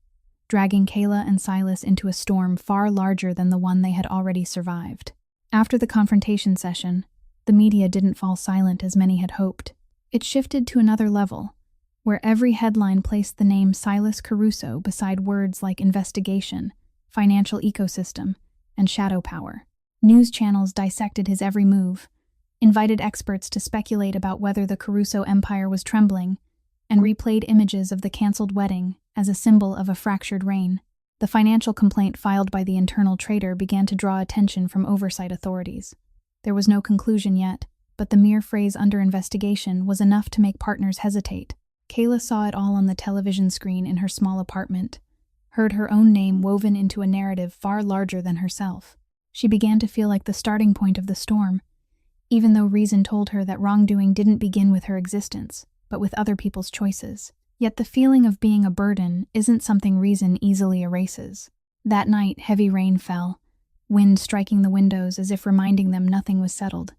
dragging Kayla and Silas into a storm far larger than the one they had already survived. After the confrontation session, the media didn't fall silent as many had hoped. It shifted to another level, where every headline placed the name Silas Caruso beside words like investigation, financial ecosystem, and shadow power. News channels dissected his every move, invited experts to speculate about whether the Caruso empire was trembling, and replayed images of the canceled wedding as a symbol of a fractured reign. The financial complaint filed by the internal trader began to draw attention from oversight authorities. There was no conclusion yet, but the mere phrase "under investigation" was enough to make partners hesitate. Kayla saw it all on the television screen in her small apartment, heard her own name woven into a narrative far larger than herself. She began to feel like the starting point of the storm, even though reason told her that wrongdoing didn't begin with her existence, but with other people's choices. Yet the feeling of being a burden isn't something reason easily erases. That night, heavy rain fell, wind striking the windows as if reminding them nothing was settled.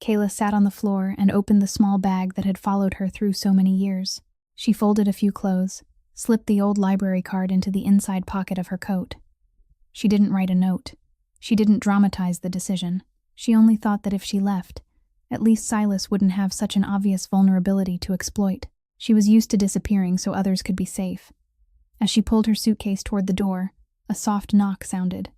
Kayla sat on the floor and opened the small bag that had followed her through so many years. She folded a few clothes, slipped the old library card into the inside pocket of her coat. She didn't write a note. She didn't dramatize the decision. She only thought that if she left, at least Silas wouldn't have such an obvious vulnerability to exploit. She was used to disappearing so others could be safe. As she pulled her suitcase toward the door, a soft knock sounded.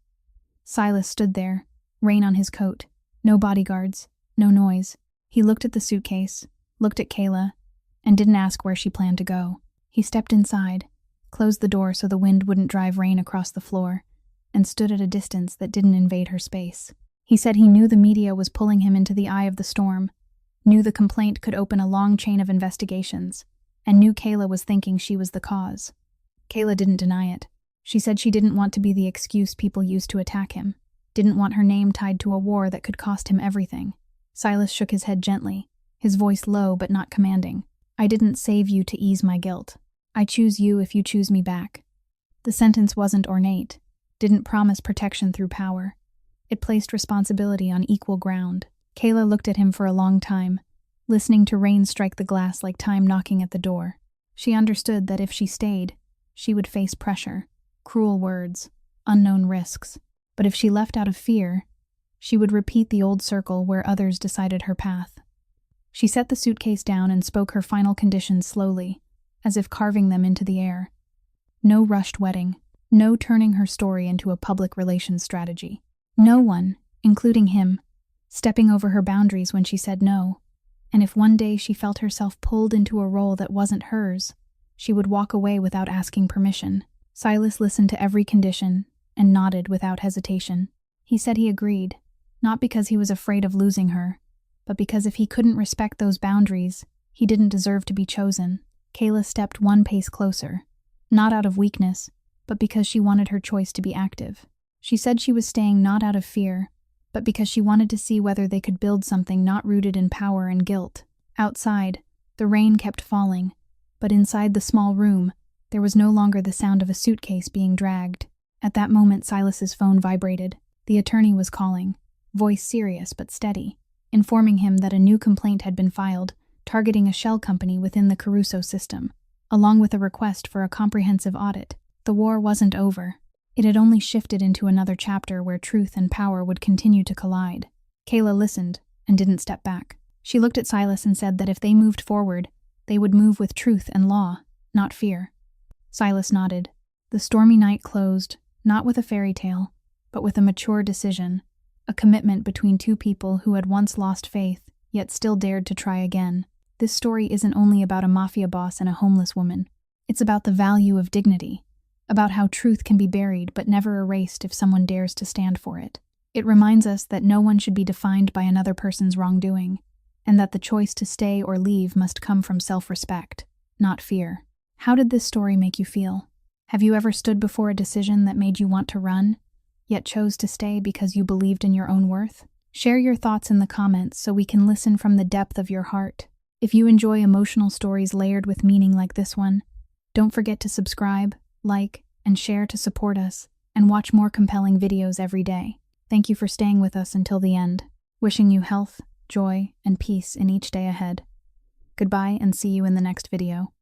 Silas stood there, rain on his coat. No bodyguards, no noise. He looked at the suitcase, looked at Kayla, and didn't ask where she planned to go. He stepped inside, closed the door so the wind wouldn't drive rain across the floor, and stood at a distance that didn't invade her space. He said he knew the media was pulling him into the eye of the storm, knew the complaint could open a long chain of investigations, and knew Kayla was thinking she was the cause. Kayla didn't deny it. She said she didn't want to be the excuse people used to attack him, didn't want her name tied to a war that could cost him everything. Silas shook his head gently, his voice low but not commanding. I didn't save you to ease my guilt. I choose you if you choose me back. The sentence wasn't ornate, didn't promise protection through power. It placed responsibility on equal ground. Kayla looked at him for a long time, listening to rain strike the glass like time knocking at the door. She understood that if she stayed, she would face pressure, cruel words, unknown risks. But if she left out of fear, she would repeat the old circle where others decided her path. She set the suitcase down and spoke her final conditions slowly, as if carving them into the air. No rushed wedding, no turning her story into a public relations strategy. No one, including him, stepping over her boundaries when she said no. And if one day she felt herself pulled into a role that wasn't hers, she would walk away without asking permission. Silas listened to every condition and nodded without hesitation. He said he agreed, not because he was afraid of losing her, but because if he couldn't respect those boundaries, he didn't deserve to be chosen. Kayla stepped one pace closer, not out of weakness, but because she wanted her choice to be active. She said she was staying not out of fear, but because she wanted to see whether they could build something not rooted in power and guilt. Outside, the rain kept falling, but inside the small room, there was no longer the sound of a suitcase being dragged. At that moment, Silas's phone vibrated. The attorney was calling, voice serious but steady, informing him that a new complaint had been filed, targeting a shell company within the Caruso system, along with a request for a comprehensive audit. The war wasn't over. It had only shifted into another chapter where truth and power would continue to collide. Kayla listened and didn't step back. She looked at Silas and said that if they moved forward, they would move with truth and law, not fear. Silas nodded. The stormy night closed, not with a fairy tale, but with a mature decision, a commitment between two people who had once lost faith, yet still dared to try again. This story isn't only about a mafia boss and a homeless woman. It's about the value of dignity, about how truth can be buried but never erased if someone dares to stand for it. It reminds us that no one should be defined by another person's wrongdoing, and that the choice to stay or leave must come from self-respect, not fear. How did this story make you feel? Have you ever stood before a decision that made you want to run, yet chose to stay because you believed in your own worth? Share your thoughts in the comments so we can listen from the depth of your heart. If you enjoy emotional stories layered with meaning like this one, don't forget to subscribe, like, and share to support us, and watch more compelling videos every day. Thank you for staying with us until the end. Wishing you health, joy, and peace in each day ahead. Goodbye and see you in the next video.